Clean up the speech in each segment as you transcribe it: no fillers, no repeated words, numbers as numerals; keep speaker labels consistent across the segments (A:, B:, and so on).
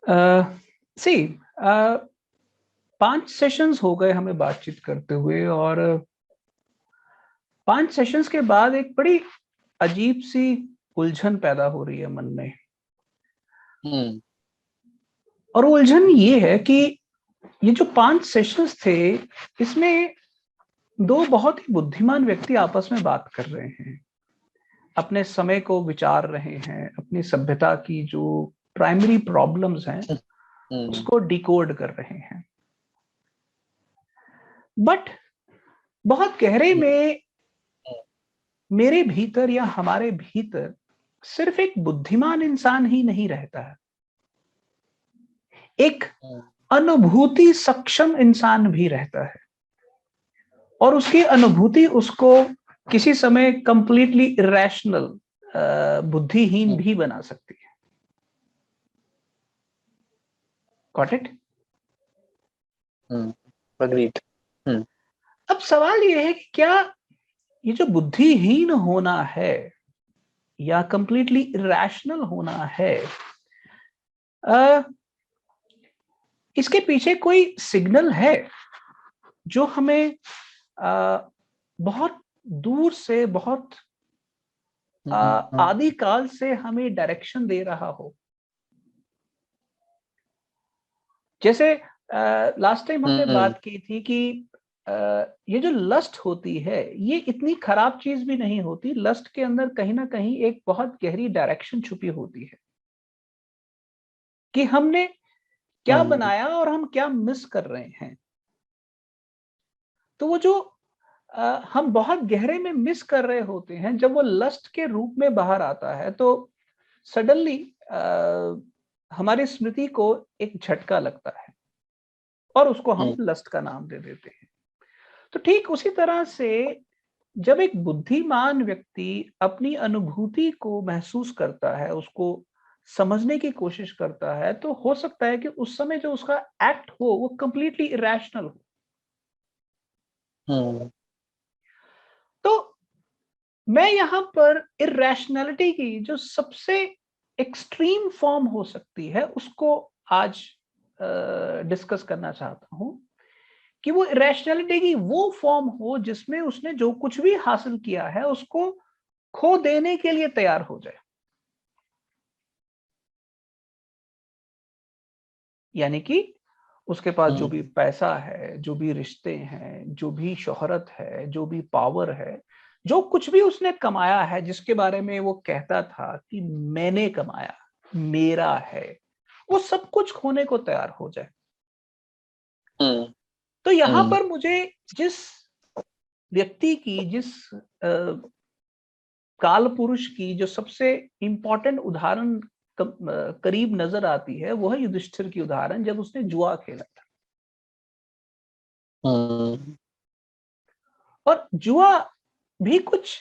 A: सी 5 sessions हो गए हमें बातचीत करते हुए, और 5 सेशंस के बाद एक बड़ी अजीब-सी उलझन पैदा हो रही है मन में।
B: हुँ।
A: और वो उलझन ये है कि ये जो 5 सेशंस थे, इसमें 2 बहुत ही बुद्धिमान व्यक्ति आपस में बात कर रहे हैं। अपने समय को विचार रहे हैं, अपनी सभ्यता की जो प्राइमरी प्रॉब्लम्स हैं,
B: हुँ,
A: उसको डिकोड कर रहे हैं। बट बहुत गहरे
B: हुँ,
A: में
B: हुँ,
A: मेरे भीतर या हमारे भीतर सिर्फ एक बुद्धिमान इंसान ही नहीं रहता है, एक
B: हुँ,
A: अनुभूति सक्षम इंसान भी रहता है। और उसकी अनुभूति उसको किसी समय कंप्लीटली इरेशनल, बुद्धिहीन
B: हुँ,
A: भी बना सकती है। Got it?
B: Hmm, agreed. Hmm,
A: अब सवाल ये है कि क्या ये जो बुद्धिहीन होना है या कंप्लीटली इरेशनल होना है, अ, इसके पीछे कोई सिग्नल है जो हमें बहुत दूर से, बहुत
B: हुँ,
A: आदि काल से हमें डायरेक्शन दे रहा हो? जैसे लास्ट टाइम हमने
B: हुँ,
A: बात की थी कि अ, ये जो लस्ट होती है, ये इतनी खराब चीज भी नहीं होती। लस्ट के अंदर कहीं ना कहीं एक बहुत गहरी डायरेक्शन छुपी होती है कि हमने क्या
B: हुँ,
A: बनाया और हम क्या मिस कर रहे हैं। तो वो जो हम बहुत गहरे में मिस कर रहे होते हैं, जब वो लस्ट के रूप में बाहर आता है, तो सडनली हमारी स्मृति को एक झटका लगता है और उसको हम
B: हुँ,
A: लस्ट का नाम दे देते हैं। तो ठीक उसी तरह से जब एक बुद्धिमान व्यक्ति अपनी अनुभूति को महसूस करता है, उसको समझने की कोशिश करता है, तो हो सकता है कि उस समय जो उसका एक्ट हो वो कंप्लीटली इरेशनल हो।
B: हुँ,
A: तो मैं यहां पर इरेशनैलिटी की जो सबसे एक्सट्रीम फॉर्म हो सकती है, उसको आज डिस्कस करना चाहता हूं कि वो इरेशनैलिटी की वो फॉर्म हो जिसमें उसने जो कुछ भी हासिल किया है उसको खो देने के लिए तैयार हो जाए। यानी कि उसके पास जो भी
B: हुँ,
A: पैसा है, जो भी रिश्ते हैं, जो भी शोहरत है, जो भी पावर है, जो कुछ भी उसने कमाया है, जिसके बारे में वो कहता था कि मैंने कमाया, मेरा है, वो सब कुछ खोने को तैयार हो जाए।
B: हुँ,
A: तो यहां
B: हुँ,
A: पर मुझे जिस व्यक्ति की, जिस काल पुरुष की जो सबसे इंपॉर्टेंट उदाहरण करीब नजर आती है, वो है युधिष्ठिर की उदाहरण, जब उसने जुआ खेला था।
B: हुँ,
A: और जुआ भी कुछ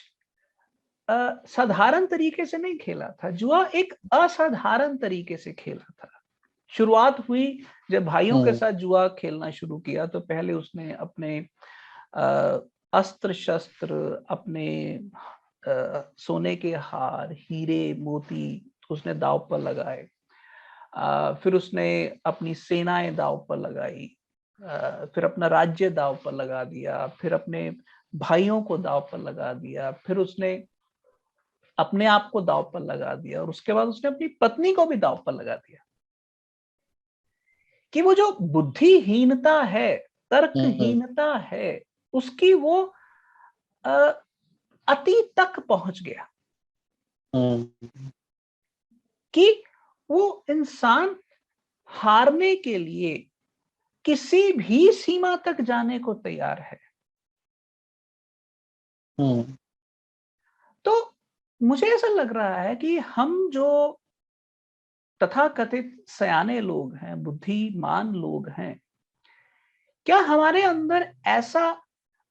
A: साधारण तरीके से नहीं खेला था। जुआ एक असाधारण तरीके से खेला था। शुरुआत हुई जब भाइयों के
B: हुँ,
A: साथ जुआ खेलना शुरू किया, तो पहले उसने अपने अ, अस्त्र शस्त्र, अपने सोने के हार, हीरे मोती उसने दांव पर लगाए। फिर उसने अपनी सेनाएं दांव पर लगाई। फिर अपना राज्य दांव पर लगा दिया, फिर अपने भाइयों को दांव पर लगा दिया, फिर उसने अपने आप को दांव पर लगा दिया, और उसके बाद उसने अपनी पत्नी को भी दांव पर लगा दिया। कि वो जो बुद्धिहीनता है,
B: हुँ,
A: तर्कहीनता है, उसकी वो अ, अति तक पहुंच गया
B: हुँ,
A: कि वो इंसान हारने के लिए किसी भी सीमा तक जाने को तैयार है।
B: हुँ,
A: तो मुझे ऐसा लग रहा है कि हम जो तथाकथित सयाने लोग हैं, बुद्धिमान लोग हैं, क्या हमारे अंदर ऐसा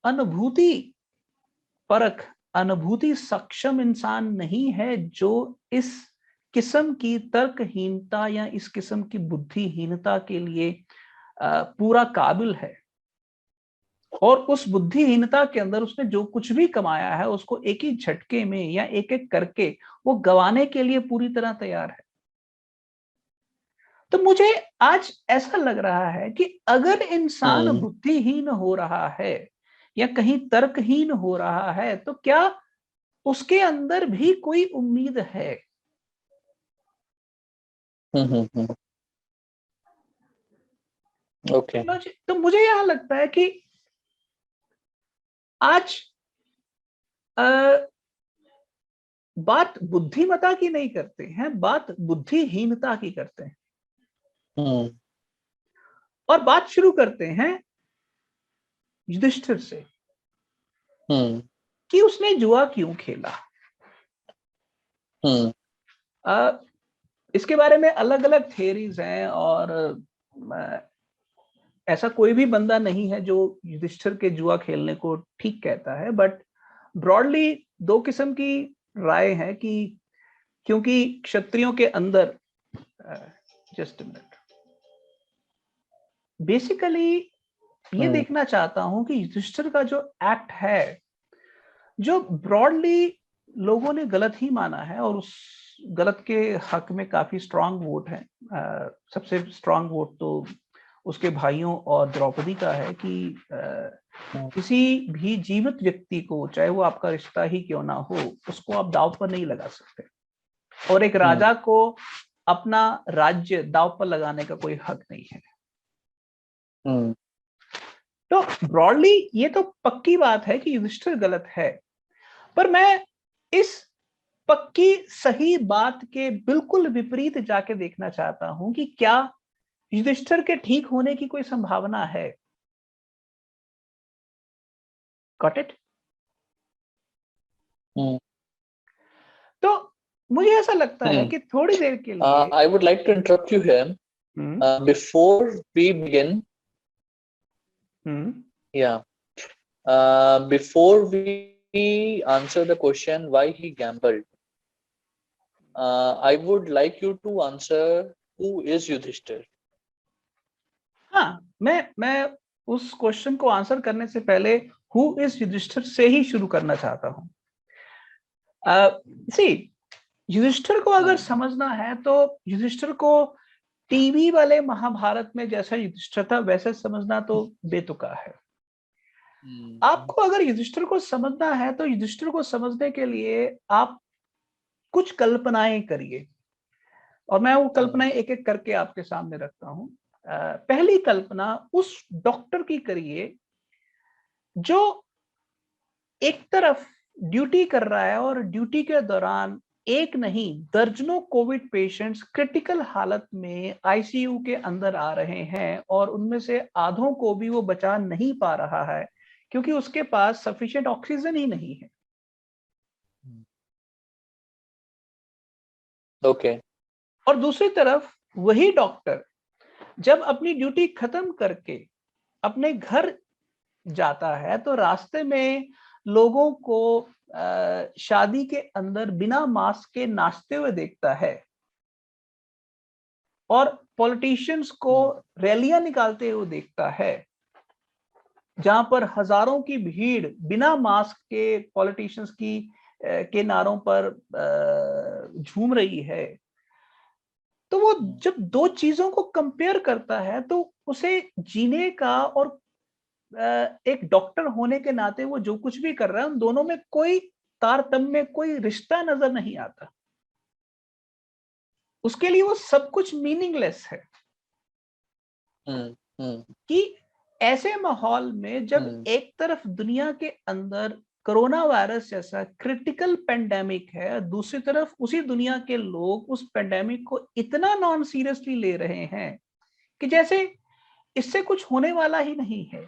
A: अनुभूति परख, अनुभूति सक्षम इंसान नहीं है जो इस किस्म की तर्कहीनता या इस किस्म की बुद्धिहीनता के लिए पूरा काबिल है? और उस बुद्धिहीनता के अंदर उसने जो कुछ भी कमाया है, उसको एक ही झटके में या एक एक करके वो गंवाने के लिए पूरी तरह तैयार है। तो मुझे आज ऐसा लग रहा है कि अगर इंसान
B: हम्म
A: बुद्धिहीन हो रहा है या कहीं तर्कहीन हो रहा है, तो क्या उसके अंदर भी कोई उम्मीद है?
B: हम्म। ओके।
A: तो मुझे यह लगता है कि आज अ, बात बुद्धिमता की नहीं करते हैं, बात बुद्धिहीनता की करते हैं।
B: हम्म
A: और बात शुरू करते हैं युधिष्ठिर से
B: हम्म
A: कि उसने जुआ क्यों खेला।
B: हम्म
A: अ, इसके बारे में अलग-अलग थियरीज हैं और अ, ऐसा कोई भी बंदा नहीं है जो युधिष्ठिर के जुआ खेलने को ठीक कहता है, बट ब्रॉडली दो किस्म की राय है कि क्योंकि क्षत्रियों के अंदर जस्ट मिनट बेसिकली ये
B: हम्म
A: देखना चाहता हूं कि युधिष्ठिर का जो एक्ट है, जो ब्रॉडली लोगों ने गलत ही माना है और उस गलत के हक में काफी स्ट्रांग वोट है। सबसे स्ट्रांग वोट तो उसके भाइयों और द्रौपदी का है कि किसी भी जीवित व्यक्ति को, चाहे वो आपका रिश्ता ही क्यों ना हो, उसको आप दांव पर नहीं लगा सकते और एक राजा को अपना राज्य दांव पर लगाने का कोई हक नहीं है।
B: हम्म
A: तो ब्रॉडली ये तो पक्की बात है कि युधिष्ठिर गलत है, पर मैं इस पक्की सही बात के बिल्कुल विपरीत जाके देखना चाहता हूं कि क्या युधिष्ठिर के ठीक होने की कोई संभावना है। Got it?
B: हम्म
A: तो मुझे ऐसा लगता है
B: हम्म।
A: कि थोड़ी देर के लिए
B: I would like to interrupt you here.
A: Hmm
B: Before we begin,
A: hmm
B: yeah. Before we answer the question why he gambled, I would like you to answer who is Yudhishthir.
A: हाँ, मैं उस क्वेश्चन को answer करने से पहले who is Yudhishthir से ही शुरू करना चाहता हूं। सी, युधिष्ठिर को अगर समझना है तो युधिष्ठिर को टीवी वाले महाभारत में जैसा युधिष्ठिर था वैसे समझना तो बेतुका है। आपको अगर युधिष्ठिर को समझना है तो युधिष्ठिर को समझने के लिए आप कुछ कल्पनाएं करिए और मैं वो कल्पनाएं एक एक करके आपके सामने रखता हूं। पहली कल्पना उस डॉक्टर की करिए जो एक तरफ ड्यूटी कर रहा है और ड्यूटी के दौरान एक नहीं दर्जनों कोविड पेशेंट्स क्रिटिकल हालत में आईसीयू के अंदर आ रहे हैं और उनमें से आधों को भी वो बचा नहीं पा रहा है क्योंकि उसके पास सफिशिएंट ऑक्सीजन ही नहीं है।
B: Okay.
A: और दूसरी तरफ वही डॉक्टर जब अपनी ड्यूटी खत्म करके अपने घर जाता है तो रास्ते में लोगों को शादी के अंदर बिना मास्क के नाचते हुए देखता है और पॉलिटिशियंस को रैलियां निकालते हुए देखता है जहां पर हजारों की भीड़ बिना मास्क के पॉलिटिशियंस की के नारों पर झूम रही है। तो वो जब दो चीजों को कंपेयर करता है तो उसे जीने का और एक डॉक्टर होने के नाते वो जो कुछ भी कर रहा है उन दोनों में कोई तारतम्य, कोई रिश्ता नजर नहीं आता। उसके लिए वो सब कुछ मीनिंगलेस है कि ऐसे माहौल में जब एक तरफ दुनिया के अंदर कोरोना वायरस जैसा क्रिटिकल पेंडेमिक है, दूसरी तरफ उसी दुनिया के लोग उस पेंडेमिक को इतना नॉन सीरियसली ले रहे हैं कि जैसे इससे कुछ होने वाला ही नहीं है।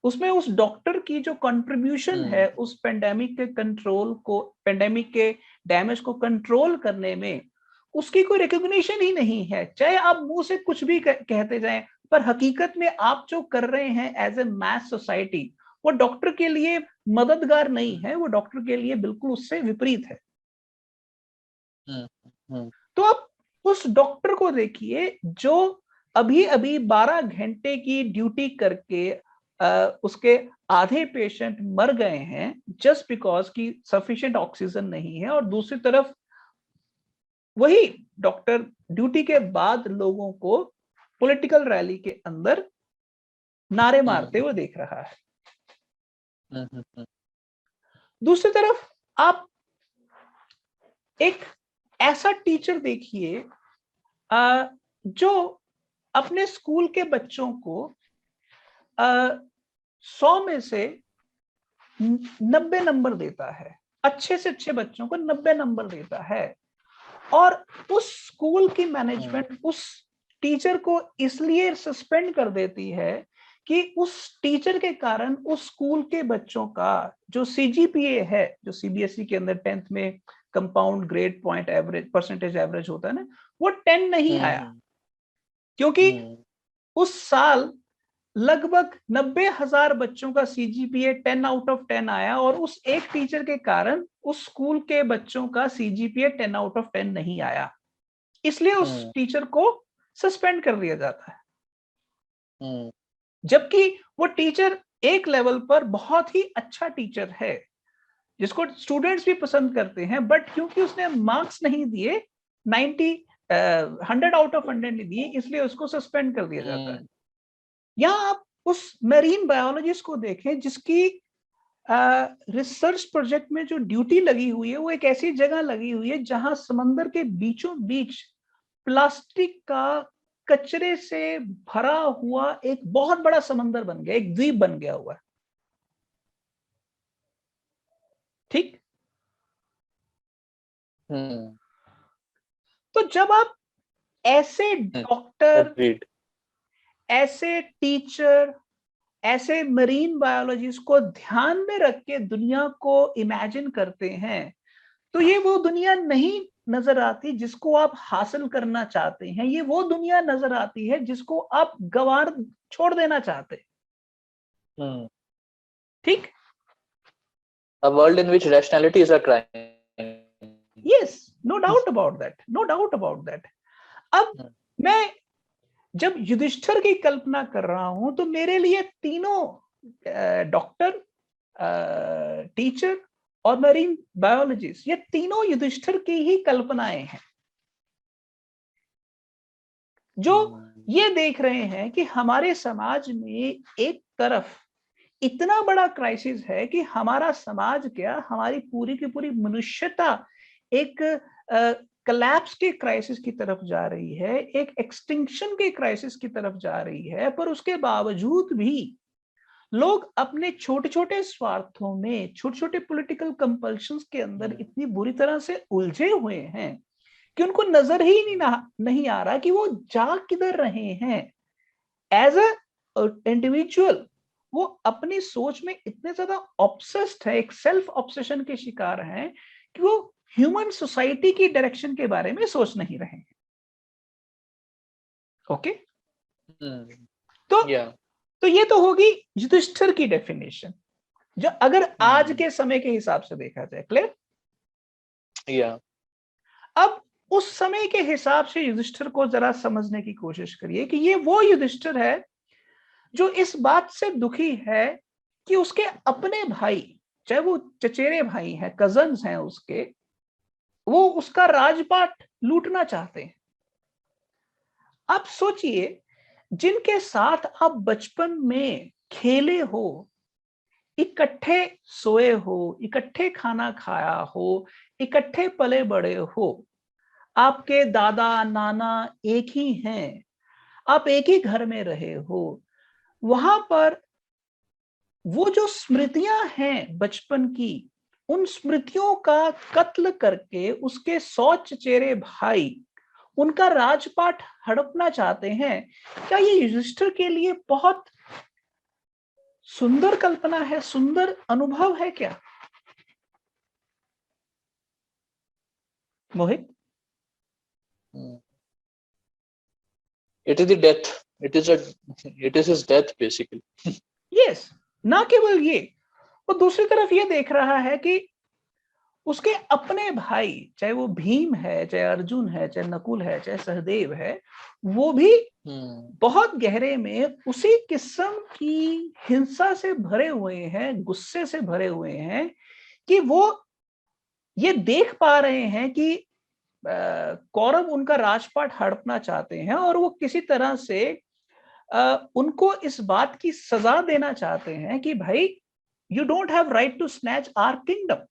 A: उसमें उस डॉक्टर की जो कंट्रीब्यूशन है उस पेंडेमिक के कंट्रोल को, पेंडेमिक के डैमेज को कंट्रोल करने में, उसकी कोई रिकॉग्निशन ही नहीं है। चाहे आप मुंह से कुछ भी कहते जाएं, पर हकीकत में आप जो कर रहे हैं एज ए मैस सोसाइटी, वो डॉक्टर के लिए मददगार नहीं है, वो डॉक्टर के लिए बिल्कुल उससे विपरीत है। तो आप उस डॉक्टर को देखिए जो अभी अभी 12 घंटे की ड्यूटी करके उसके आधे पेशेंट मर गए हैं जस्ट बिकॉज की सफिशिएंट ऑक्सीजन नहीं है, और दूसरी तरफ वही डॉक्टर ड्यूटी के बाद लोगों को पॉलिटिकल रैली के अंदर नारे मारते हुए देख रहा है। दूसरी तरफ आप एक ऐसा टीचर देखिए जो अपने स्कूल के बच्चों को 100 में से 90 नंबर देता है, अच्छे से अच्छे बच्चों को 90 नंबर देता है, और उस स्कूल की मैनेजमेंट उस टीचर को इसलिए सस्पेंड कर देती है कि उस टीचर के कारण उस स्कूल के बच्चों का जो सीजीपीए है, जो सीबीएसई के अंदर 10th में compound grade point average percentage average होता है ना, वो 10 नहीं आया, क्योंकि उस साल लगभग 90,000 बच्चों का सीजीपीए 10 आउट ऑफ 10 आया, और उस एक टीचर के कारण उस स्कूल के बच्चों का सीजीपीए 10 आउट ऑफ 10 नहीं आया, इसलिए उस टीचर को सस्पेंड कर दिया जाता है। जबकि वो टीचर एक लेवल पर बहुत ही अच्छा टीचर है, जिसको स्टूडेंट्स भी पसंद करते हैं, बट क्योंकि उसने मार्क्स नहीं दिए 100 आउट ऑफ 100 नहीं दिए, इसलिए उसको सस्पेंड कर दिया जाता है। यहाँ आप उस मेरीन बायोलॉजिस्ट को देखें जिसकी रिसर्च प्रोजेक्ट में जो ड्यूटी लगी हुई है वो एक ऐसी जगह लगी हुई है जहां समंदर के बीचों बीच प्लास्टिक का कचरे से भरा हुआ एक बहुत बड़ा समंदर बन गया, एक द्वीप बन गया हुआ है। ठीक। तो जब आप ऐसे डॉक्टर, ऐसे टीचर, ऐसे मरीन बायोलॉजिस्ट को ध्यान में रख के दुनिया को इमेजिन करते हैं, तो ये वो दुनिया नहीं नजर आती जिसको आप हासिल करना चाहते हैं, ये वो दुनिया नजर आती है जिसको आप गवार छोड़ देना चाहते हैं। ठीक।
B: A world in which rationality is a crime.
A: Yes, no doubt about that, no doubt about that. अब मैं जब युधिष्ठिर की कल्पना कर रहा हूं तो मेरे लिए तीनों डॉक्टर, टीचर और मरीन बायोलॉजिस्ट, ये तीनों युधिष्ठिर की ही कल्पनाएं हैं, जो ये देख रहे हैं कि हमारे समाज में एक तरफ इतना बड़ा क्राइसिस है कि हमारा समाज क्या, हमारी पूरी की पूरी मनुष्यता एक कलैप्स के क्राइसिस की तरफ जा रही है, एक एक्सटिंक्शन के क्राइसिस की तरफ जा रही है, पर उसके बावजूद भी लोग अपने छोटे छोटे स्वार्थों में, छोटे छोटे पॉलिटिकल कंपल्शंस के अंदर इतनी बुरी तरह से उलझे हुए हैं कि उनको नजर ही नहीं आ रहा कि वो जा किधर रहे हैं। एज अ इंडिविजुअल वो अपनी सोच में इतने ज्यादा ऑब्सेस्ड है, एक सेल्फ ऑब्सेशन के शिकार हैं कि वो ह्यूमन सोसाइटी की डायरेक्शन के बारे में सोच नहीं रहे हैं। ओके। तो ये तो होगी युधिष्ठिर की डेफिनेशन, जो अगर आज के समय के हिसाब से देखा जाए। क्लियर? अब उस समय के हिसाब से युधिष्ठिर को जरा समझने की कोशिश करिए कि ये वो युधिष्ठिर है जो इस बात से दुखी है कि उसके अपने भाई, चाहे वो चचेरे भाई हैं, कजन्स हैं उसके, वो उसका राजपाट लूटना चाहते हैं। आप सोचिए, जिनके साथ आप बचपन में खेले हो, इकट्ठे सोए हो, इकट्ठे खाना खाया हो, इकट्ठे पले बड़े हो, आपके दादा नाना एक ही हैं, आप एक ही घर में रहे हो, वहां पर वो जो स्मृतियां हैं बचपन की, उन स्मृतियों का कत्ल करके उसके 100 चचेरे भाई उनका राजपाट हड़पना चाहते हैं। क्या ये युधिष्ठिर के लिए बहुत सुंदर कल्पना है, सुंदर अनुभव है क्या? मोहित?
B: It is the death. It is his death basically.
A: Yes, ना केवल ये, वो दूसरी तरफ ये देख रहा है कि उसके अपने भाई, चाहे वो भीम है, चाहे अर्जुन है, चाहे नकुल है, चाहे सहदेव है, वो भी बहुत गहरे में उसी किस्म की हिंसा से भरे हुए हैं, गुस्से से भरे हुए हैं कि वो ये देख पा रहे हैं कि कौरव उनका राजपाट हड़पना चाहते हैं और वो किसी तरह से उनको इस बात की सजा देना चाहते हैं कि भाई you don't have right to snatch our kingdom.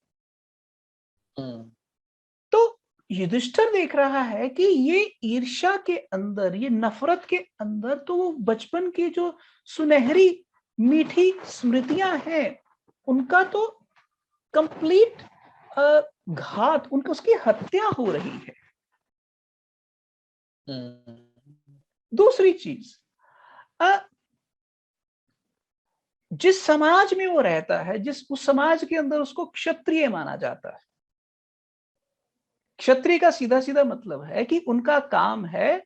A: तो युधिष्ठिर देख रहा है कि ये ईर्ष्या के अंदर, ये नफरत के अंदर तो वो बचपन की जो सुनहरी मीठी स्मृतियां हैं उनका तो कंप्लीट घात, उनका, उसकी हत्या हो रही है। दूसरी चीज, जिस समाज में वो रहता है, जिस उस समाज के अंदर उसको क्षत्रिय माना जाता है। क्षत्रिय का सीधा सीधा मतलब है कि उनका काम है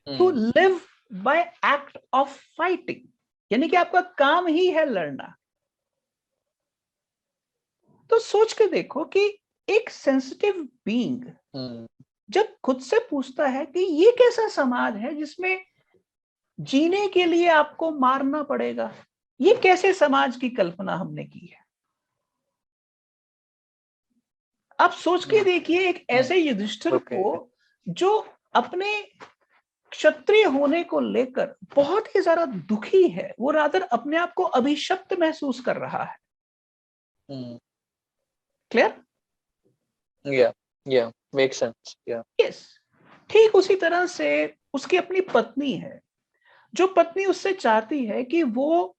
A: to live by act of fighting, यानी कि आपका काम ही है लड़ना। तो सोच के देखो कि एक सेंसिटिव बीइंग जब खुद से पूछता है कि ये कैसा समाज है जिसमें जीने के लिए आपको मारना पड़ेगा, ये कैसे समाज की कल्पना हमने की है। आप सोच के देखिए एक ऐसे युधिष्ठिर को जो अपने क्षत्रिय होने को लेकर बहुत ही ज्यादा दुखी है, वो रादर अपने आप को अभिशप्त महसूस कर रहा है। क्लियर?
B: या मेक सेंस। या
A: यस। ठीक उसी तरह से उसकी अपनी पत्नी है, जो पत्नी उससे चाहती है कि वो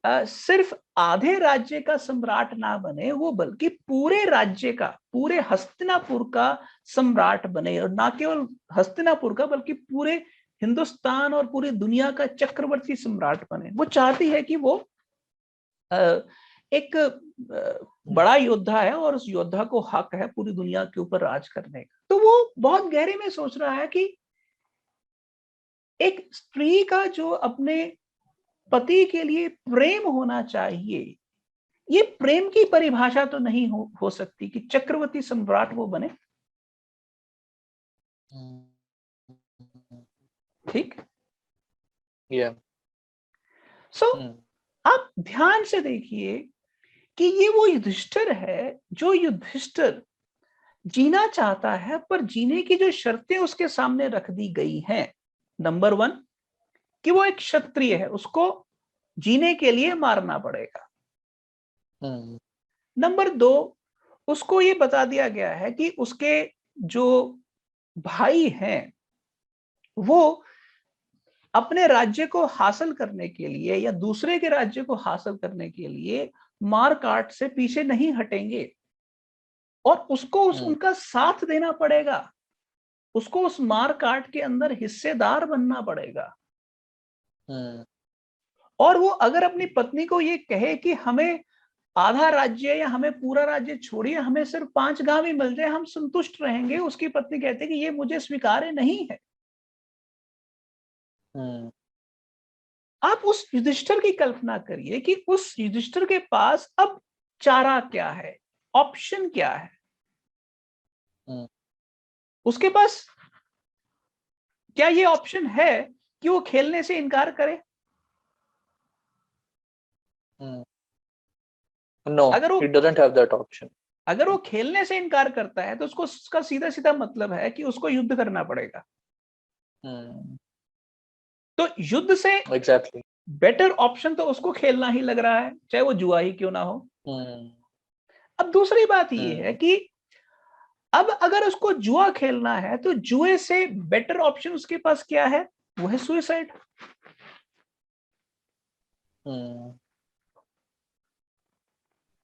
A: सिर्फ आधे राज्य का सम्राट ना बने, वो बल्कि पूरे राज्य का, पूरे हस्तिनापुर का सम्राट बने, और ना केवल हस्तिनापुर का बल्कि पूरे हिंदुस्तान और पूरी दुनिया का चक्रवर्ती सम्राट बने। वो चाहती है कि वो एक बड़ा योद्धा है और उस योद्धा को हक है पूरी दुनिया के ऊपर राज करने का। तो वो बहुत गहरे में सोच रहा है कि एक स्त्री का जो अपने पति के लिए प्रेम होना चाहिए, ये प्रेम की परिभाषा तो नहीं हो सकती कि चक्रवर्ती सम्राट वो बने। ठीक। सो आप ध्यान से देखिए कि ये वो युधिष्ठिर है जो युधिष्ठिर जीना चाहता है, पर जीने की जो शर्तें उसके सामने रख दी गई हैं। नंबर 1 कि वो एक क्षत्रिय है, उसको जीने के लिए मारना पड़ेगा। नंबर 2, उसको ये बता दिया गया है कि उसके जो भाई हैं वो अपने राज्य को हासिल करने के लिए या दूसरे के राज्य को हासिल करने के लिए मार काट से पीछे नहीं हटेंगे, और उसको उनका साथ देना पड़ेगा, उसको उस मार काट के अंदर हिस्सेदार बनना पड़ेगा। और वो अगर अपनी पत्नी को ये कहे कि हमें आधा राज्य या हमें पूरा राज्य छोड़िए, हमें सिर्फ 5 गांव ही मिल जाए, हम संतुष्ट रहेंगे, उसकी पत्नी कहती है कि ये मुझे स्वीकार्य नहीं है। आप उस युधिष्ठिर की कल्पना करिए कि उस युधिष्ठिर के पास अब चारा क्या है, ऑप्शन क्या है। उसके पास क्या ये ऑप्शन है कि वो खेलने से इनकार करे?
B: No, he doesn't have that option.
A: अगर वो खेलने से इनकार करता है तो उसको, उसका सीधा सीधा मतलब है कि उसको युद्ध करना पड़ेगा। तो युद्ध से
B: एग्जैक्टली
A: बेटर ऑप्शन तो उसको खेलना ही लग रहा है, चाहे वो जुआ ही क्यों ना हो। अब दूसरी बात ये है कि अब अगर उसको जुआ खेलना है तो जुए से बेटर ऑप्शन उसके पास क्या है? वो है सुसाइड।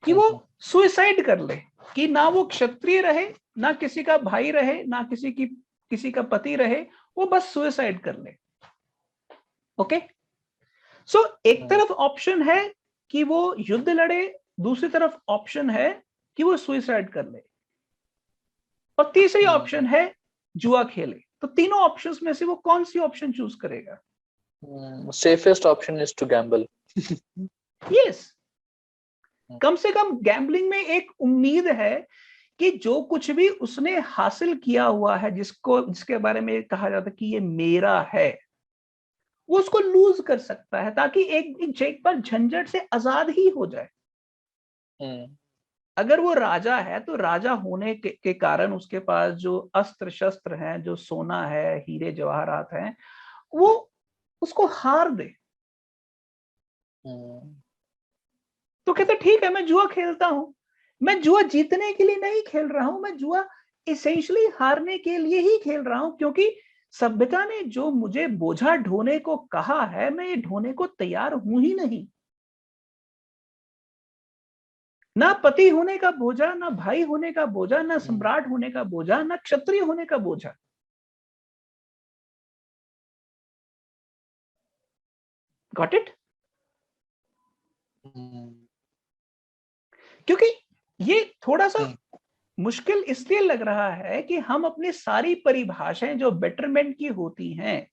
A: कि वो सुसाइड कर ले, कि ना वो क्षत्रिय रहे, ना किसी का भाई रहे, ना किसी का पति रहे, वो बस सुसाइड कर ले। ओके। सो एक तरफ ऑप्शन है कि वो युद्ध लड़े, दूसरी तरफ ऑप्शन है कि वो सुसाइड कर ले, और तीसरी ऑप्शन है जुआ खेले। तो तीनों ऑप्शंस में से वो कौन सी ऑप्शन चूज करेगा?
B: Safest option is to gamble.
A: Yes. कम से कम गैम्बलिंग में एक उम्मीद है कि जो कुछ भी उसने हासिल किया हुआ है, जिसके बारे में कहा जाता है कि ये मेरा है, वो उसको लूज कर सकता है ताकि एक बार झंझट से आजाद ही हो जाए। अगर वो राजा है तो राजा होने के कारण उसके पास जो अस्त्र शस्त्र हैं, जो सोना है, हीरे जवाहरात हैं, वो उसको हार दे। तो कहते ठीक है, मैं जुआ खेलता हूं, मैं जुआ जीतने के लिए नहीं खेल रहा हूं, मैं जुआ इसेंशियली हारने के लिए ही खेल रहा हूं, क्योंकि सभ्यता ने जो मुझे बोझा ढोने को कहा है, मैं ये ढोने को तैयार हूं ही नहीं। ना पति होने का बोझा, ना भाई होने का बोझा, ना सम्राट होने का बोझा, ना क्षत्रिय होने का बोझा। Got it? क्योंकि ये थोड़ा सा मुश्किल इसलिए लग रहा है कि हम अपनी सारी परिभाषाएं जो बेटरमेंट की होती हैं,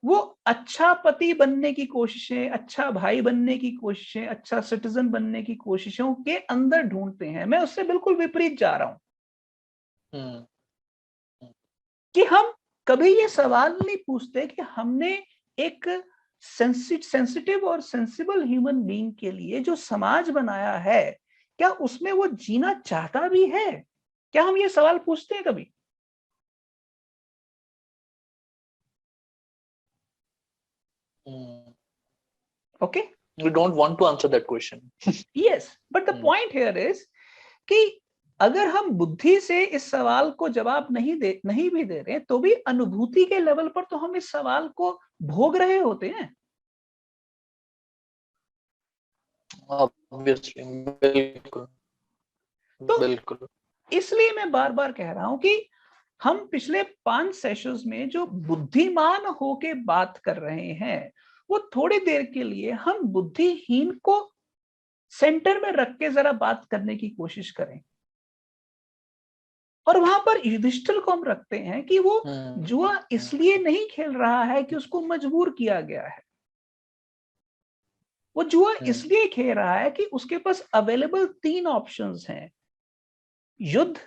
A: वो अच्छा पति बनने की कोशिशें, अच्छा भाई बनने की कोशिशें, अच्छा सिटीजन बनने की कोशिशों के अंदर ढूंढते हैं। मैं उससे बिल्कुल विपरीत जा रहा हूं कि हम कभी ये सवाल नहीं पूछते कि हमने एक सेंसिटिव और सेंसिबल ह्यूमन बीइंग के लिए जो समाज बनाया है, क्या उसमें वो जीना चाहता भी है? क्या हम ये सवाल पूछते हैं कभी? Okay,
B: We don't want to answer that question.
A: yes, but the point here is कि अगर हम बुद्धि से इस सवाल को जवाब नहीं भी दे रहे, तो भी अनुभूति के लेवल पर तो हम इस सवाल को भोग रहे होते हैं।
B: Obviously, बिल्कुल
A: तो
B: बिल्कुल।
A: इसलिए मैं बार बार कह रहा हूं कि हम पिछले 5 सेशंस में जो बुद्धिमान होके बात कर रहे हैं, वो थोड़ी देर के लिए हम बुद्धिहीन को सेंटर में रख के जरा बात करने की कोशिश करें। और वहां पर युधिष्ठिर को हम रखते हैं कि वो जुआ इसलिए नहीं खेल रहा है कि उसको मजबूर किया गया है, वो जुआ इसलिए खेल रहा है कि उसके पास अवेलेबल 3 ऑप्शंस हैं, युद्ध,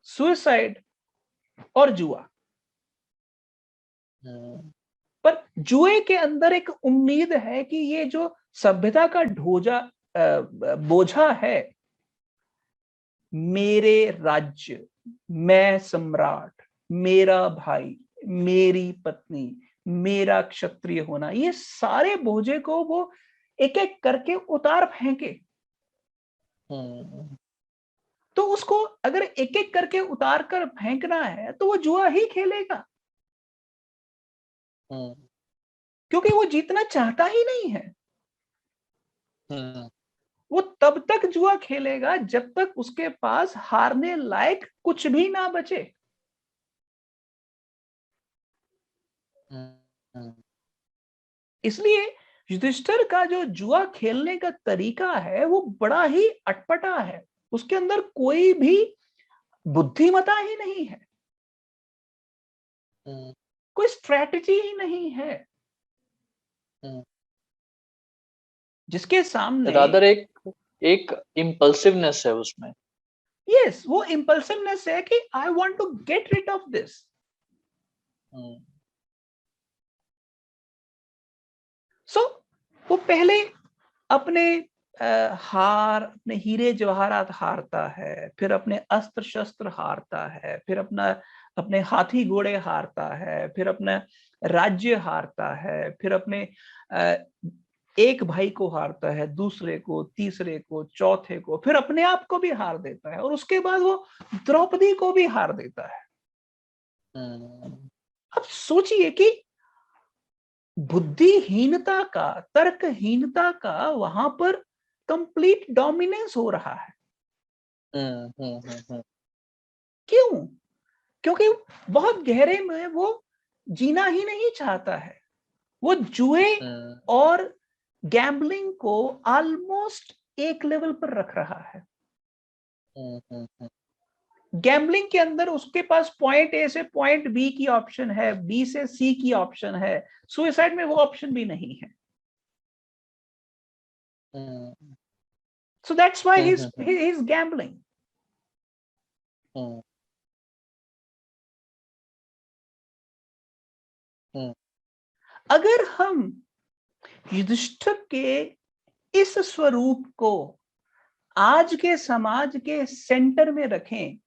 A: सुसाइड और जुआ। पर जुए के अंदर एक उम्मीद है कि ये जो सभ्यता का बोझा है, मेरे राज्य, मैं सम्राट, मेरा भाई, मेरी पत्नी, मेरा क्षत्रिय होना, ये सारे बोझे को वो एक एक करके उतार फेंके। तो उसको अगर एक एक करके उतार कर फेंकना है तो वो जुआ ही खेलेगा, क्योंकि वो जीतना चाहता ही नहीं है। वो तब तक जुआ खेलेगा जब तक उसके पास हारने लायक कुछ भी ना बचे। इसलिए युधिष्ठिर का जो जुआ खेलने का तरीका है वो बड़ा ही अटपटा है, उसके अंदर कोई भी बुद्धिमता ही नहीं है, कोई स्ट्रेटजी ही नहीं है, जिसके सामने
B: रादर एक इम्पल्सिवनेस है उसमें।
A: यस, वो इम्पल्सिवनेस है कि I want to get rid of this. So वो पहले अपने अपने हीरे जवाहरात हारता है, फिर अपने अस्त्र शस्त्र हारता है, फिर अपने हाथी घोड़े हारता है, फिर अपना राज्य हारता है, फिर अपने एक भाई को हारता है, दूसरे को, तीसरे को, चौथे को, फिर अपने आप को भी हार देता है, और उसके बाद वो द्रौपदी को भी हार देता है। अब सोचिए कि बुद्धिहीनता का, तर्कहीनता का वहां पर कंप्लीट डोमिनेंस हो रहा है। क्यों? क्योंकि बहुत गहरे में वो जीना ही नहीं चाहता है, वो जुए और गैम्बलिंग को ऑलमोस्ट एक लेवल पर रख रहा है। गैम्बलिंग के अंदर उसके पास पॉइंट ए से पॉइंट बी की ऑप्शन है, बी से सी की ऑप्शन है, सुसाइड में वो ऑप्शन भी नहीं है। So that's why he's gambling. अगर हम युधिष्ठिर के इस स्वरूप को आज के समाज के सेंटर में रखें,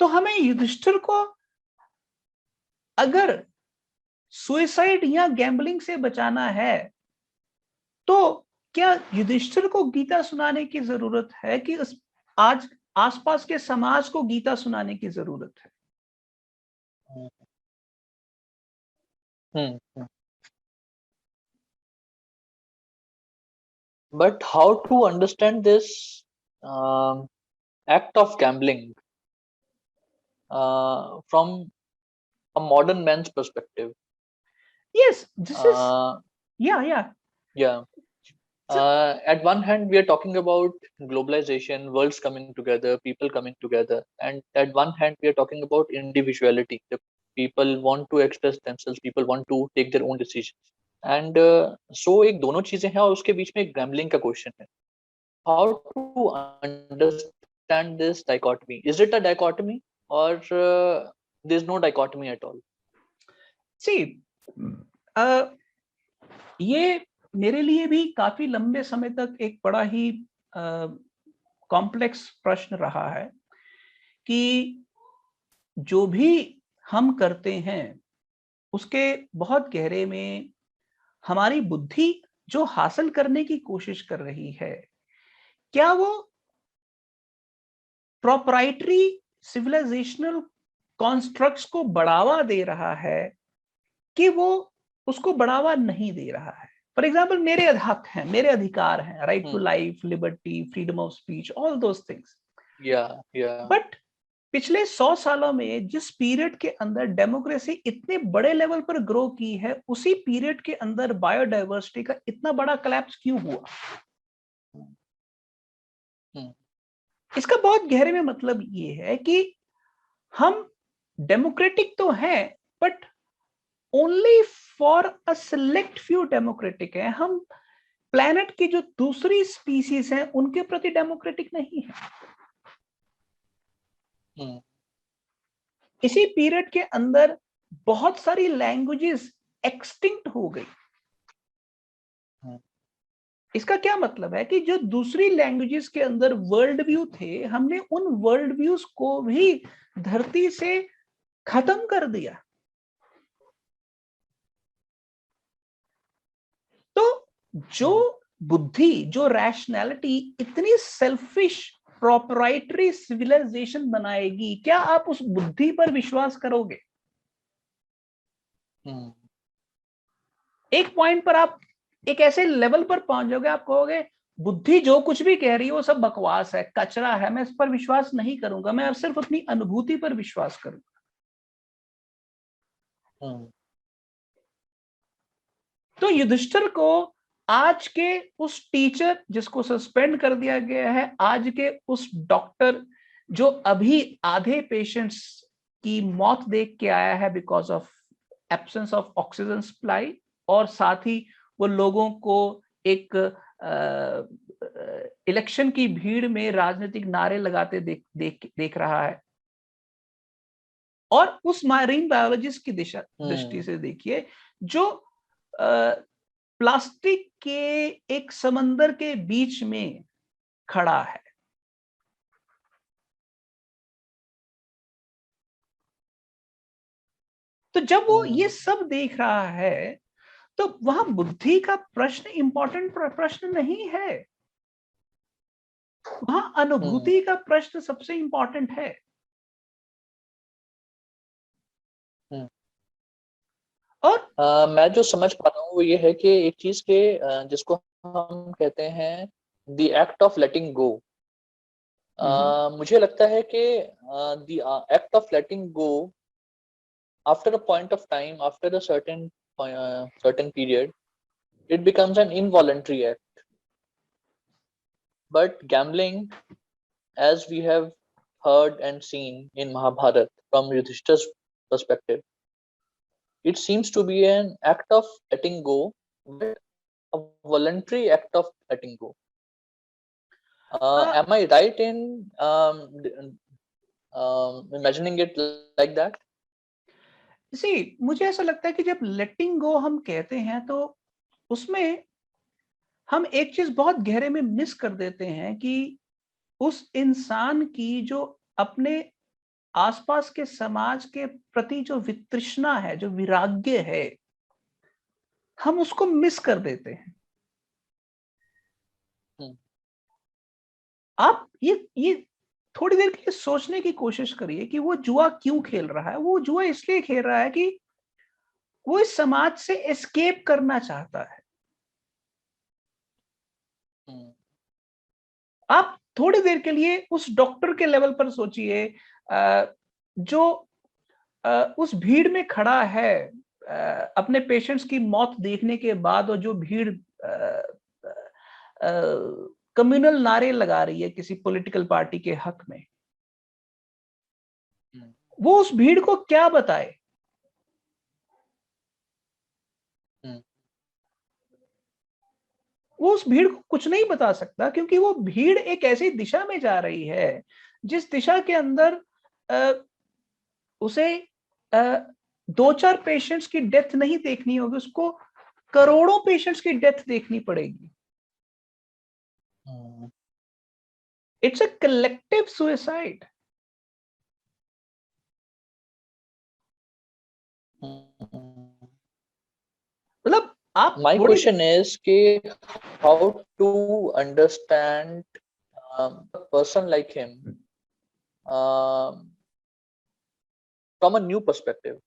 A: तो हमें युधिष्ठिर को अगर सुइसाइड या गैम्बलिंग से बचाना है, तो क्या युधिष्ठिर को गीता सुनाने की जरूरत है कि आज आसपास के समाज को गीता सुनाने की जरूरत है?
B: But how to understand this act of gambling from a modern man's perspective?
A: Yes, this is
B: Uh,
A: yeah.
B: yeah. At one hand, we are talking about globalization, worlds coming together, people coming together, and at one hand, we are talking about individuality. The people want to express themselves, people want to take their own decisions. And so एक दोनों चीजें हैं और उसके बीच में एक gambling का question है. How to understand this dichotomy? Is it a dichotomy or there's no dichotomy at all?
A: See, ये मेरे लिए भी काफी लंबे समय तक एक बड़ा ही कॉम्प्लेक्स प्रश्न रहा है कि जो भी हम करते हैं उसके बहुत गहरे में हमारी बुद्धि जो हासिल करने की कोशिश कर रही है, क्या वो प्रोप्राइटरी सिविलाइजेशनल कॉन्स्ट्रक्ट्स को बढ़ावा दे रहा है कि वो उसको बढ़ावा नहीं दे रहा है? फॉर एग्जाम्पल, मेरे हक हैं, मेरे अधिकार हैं, right to life, liberty, freedom of speech, all those things. But पिछले 100 सालों में जिस पीरियड के अंदर डेमोक्रेसी इतने बड़े लेवल पर ग्रो की है, उसी पीरियड के अंदर बायोडाइवर्सिटी का इतना बड़ा कोलैप्स क्यों हुआ? इसका बहुत गहरे में मतलब ये है कि हम डेमोक्रेटिक तो हैं, but only for a select few democratic है. हम प्लैनेट की जो दूसरी स्पीसीज हैं उनके प्रति डेमोक्रेटिक नहीं है. इसी पीरियड के अंदर बहुत सारी लैंग्वेजेस एक्सटिंक्ट हो गई. इसका क्या मतलब है कि जो दूसरी लैंग्वेजेस के अंदर वर्ल्ड व्यू थे, हमने उन वर्ल्ड व्यूज को भी धरती से खत्म कर दिया. तो जो बुद्धि, जो रैशनैलिटी इतनी सेल्फिश प्रोप्राइटरी सिविलाइजेशन बनाएगी, क्या आप उस बुद्धि पर विश्वास करोगे? एक पॉइंट पर आप एक ऐसे लेवल पर पहुंच जाओगे, आप कहोगे बुद्धि जो कुछ भी कह रही है वो सब बकवास है, कचरा है, मैं इस पर विश्वास नहीं करूंगा, मैं अब सिर्फ अपनी अनुभूति पर विश्वास करूंगा. तो युधिष्ठिर को आज के उस टीचर जिसको सस्पेंड कर दिया गया है, आज के उस डॉक्टर जो अभी आधे पेशेंट्स की मौत देख के आया है because of absence of oxygen supply, और साथ ही वो लोगों को एक इलेक्शन की भीड़ में राजनीतिक नारे लगाते देख रहा है. और उस मारीन बायोलॉजिस्ट की दृष्टि से देखिए, जो प्लास्टिक के एक समंदर के बीच में खड़ा है. तो जब वो ये सब देख रहा है, तो वहां बुद्धि का प्रश्न इंपॉर्टेंट प्रश्न नहीं है, वहां अनुभूति का प्रश्न सबसे इंपॉर्टेंट है. और
B: मैं जो समझ पा रहा हूँ वो ये है कि एक चीज के जिसको हम कहते हैं द एक्ट ऑफ लेटिंग गो. मुझे लगता है कि the act of letting go after a point of time, after a certain period, it becomes an involuntary act. But gambling, as we have heard and seen in Mahabharata from Yudhishthira's perspective, it seems to be an act of letting go, but a voluntary act of letting go. Am I right in imagining it like that?
A: मुझे ऐसा लगता है कि जब लेटिंग गो हम कहते हैं तो उसमें हम एक चीज बहुत गहरे में मिस कर देते हैं कि उस इंसान की जो अपने आसपास के समाज के प्रति जो वितृष्णा है, जो विराग्य है, हम उसको मिस कर देते हैं।
B: हम्म,
A: आप ये थोड़ी देर के लिए सोचने की कोशिश करिए कि वो जुआ क्यों खेल रहा है। वो जुआ इसलिए खेल रहा है कि वो इस समाज से एस्केप करना चाहता है।
B: हम्म,
A: आप थोड़ी देर के लिए उस डॉक्टर के लेवल पर सोचिए, जो उस भीड़ में खड़ा है, अपने पेशेंट्स की मौत देखने के बाद, और जो भीड़ कम्युनल नारे लगा रही है किसी पॉलिटिकल पार्टी के हक में,
B: हम्म,
A: वो उस भीड़ को क्या बताए?
B: हम्म,
A: वो उस भीड़ को कुछ नहीं बता सकता, क्योंकि वो भीड़ एक ऐसी दिशा में जा रही है जिस दिशा के अंदर अ, उसे अ, 2-4 पेशेंट्स की डेथ नहीं देखनी होगी, उसको करोड़ों पेशेंट्स की डेथ देखनी पड़ेगी।
B: हम्म,
A: इट्स अ कलेक्टिव सुसाइड।
B: हम्म।
A: मतलब आप
B: My
A: थोड़ी
B: question is कि how to understand a person like him um, from a new perspective.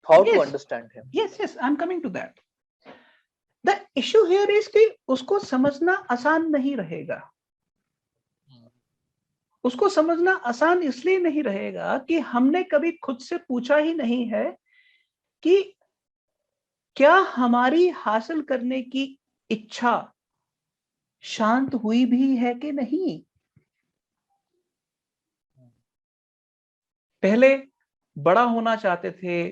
B: How to
A: yes,
B: understand him.
A: Yes, yes, I am coming to that. The issue here is कि उसको समझना आसान नहीं रहेगा।
B: हम्म,
A: उसको समझना आसान इसलिए नहीं रहेगा कि हमने कभी खुद से पूछा ही नहीं है कि क्या हमारी हासिल करने की इच्छा शांत हुई भी है कि नहीं। पहले बड़ा होना चाहते थे,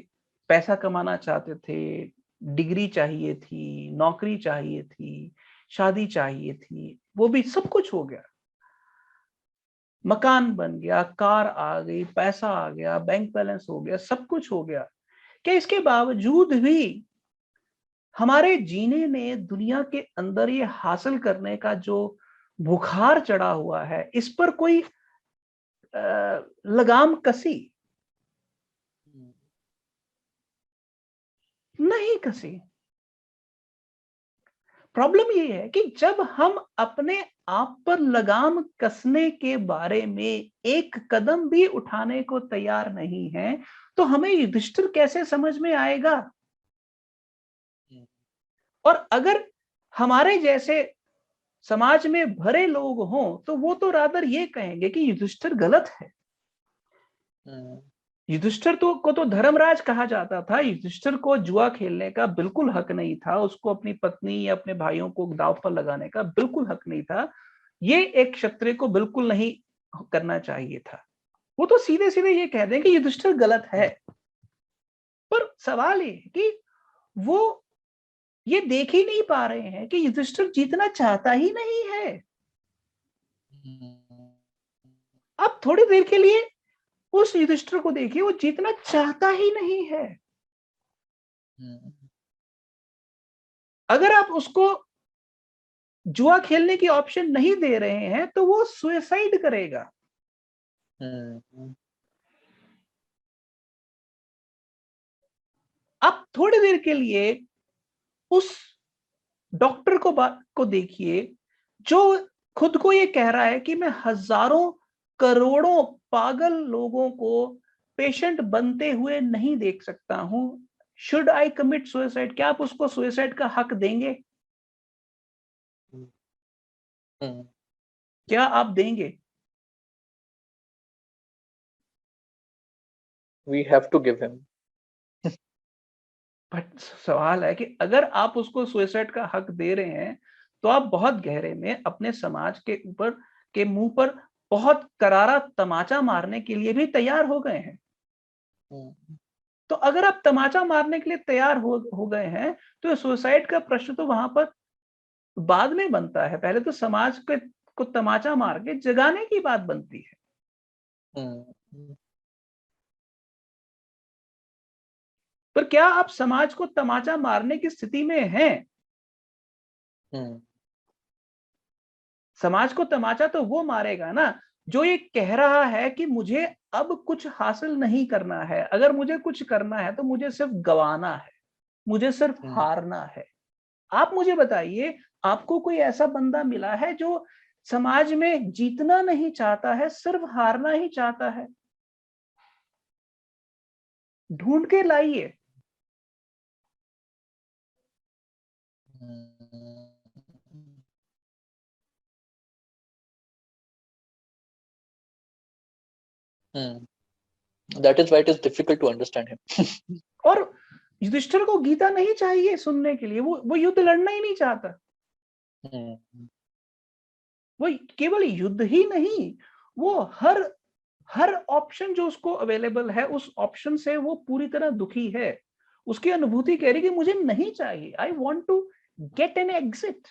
A: पैसा कमाना चाहते थे, डिग्री चाहिए थी, नौकरी चाहिए थी, शादी चाहिए थी, वो भी सब कुछ हो गया। मकान बन गया, कार आ गई, पैसा आ गया, बैंक बैलेंस हो गया, सब कुछ हो गया। क्या इसके बावजूद भी हमारे जीने ने दुनिया के अंदर ये हासिल करने का जो बुखार चढ़ा हुआ है, इस पर कोई लगाम कसी? नहीं कसी। प्रॉब्लम ये है कि जब हम अपने आप पर लगाम कसने के बारे में एक कदम भी उठाने को तैयार नहीं है, तो हमें युधिष्ठिर कैसे समझ में आएगा? और अगर हमारे जैसे समाज में भरे लोग हों, तो वो तो रादर ये कहेंगे कि युधिष्ठिर गलत है। युधिष्ठिर को तो धर्मराज कहा जाता था। युधिष्ठिर को जुआ खेलने का बिल्कुल हक नहीं था, उसको अपनी पत्नी या अपने भाइयों को दांव पर लगाने का बिल्कुल हक नहीं था। ये एक क्षत्रिय को बिल्कुल नहीं करना चाहिए था। वो तो सीधे सीधे ये कह दें कि युधिष्ठिर गलत है। पर सवाल ये है कि वो ये देख ही नहीं पा रहे हैं कि युधिष्ठिर जीतना चाहता ही नहीं है। आप थोड़ी देर के लिए उस युधिष्ठिर को देखिए, वो जीतना चाहता ही नहीं है। अगर आप उसको जुआ खेलने की ऑप्शन नहीं दे रहे हैं, तो वो सुसाइड करेगा। आप थोड़ी देर के लिए उस डॉक्टर को देखिए, जो खुद को ये कह रहा है कि मैं हजारों करोड़ों पागल लोगों को पेशेंट बनते हुए नहीं देख सकता हूं। Should I commit suicide? क्या आप उसको सुसाइड का हक देंगे? क्या आप देंगे?
B: We have to give him.
A: But सवाल है कि अगर आप उसको सुसाइड का हक दे रहे हैं, तो आप बहुत गहरे में अपने समाज के ऊपर के मुंह पर बहुत करारा तमाचा मारने के लिए भी तैयार हो गए हैं। तो अगर आप तमाचा मारने के लिए तैयार हो गए हैं, तो सुसाइड का प्रश्न तो वहां पर बाद में बनता है। पहले तो समाज को तमाचा मार के जगाने की बात बनती है। पर क्या आप समाज को तमाचा मारने की स्थिति में हैं? समाज को तमाचा तो वो मारेगा ना जो ये कह रहा है कि मुझे अब कुछ हासिल नहीं करना है, अगर मुझे कुछ करना है तो मुझे सिर्फ गंवाना है, मुझे सिर्फ हारना है। आप मुझे बताइए, आपको कोई ऐसा बंदा मिला है जो समाज में जीतना नहीं चाहता है, सिर्फ हारना ही चाहता है? ढूंढ के लाइए।
B: That is why it is difficult to understand him.
A: और युधिष्ठिर को गीता नहीं चाहिए सुनने के लिए, वो युद्ध लड़ना ही नहीं चाहता। वो केवल युद्ध ही नहीं, वो हर ऑप्शन जो उसको अवेलेबल है, उस ऑप्शन से वो पूरी तरह दुखी है। उसकी अनुभूति कह रही कि मुझे नहीं चाहिए, I want to get an exit.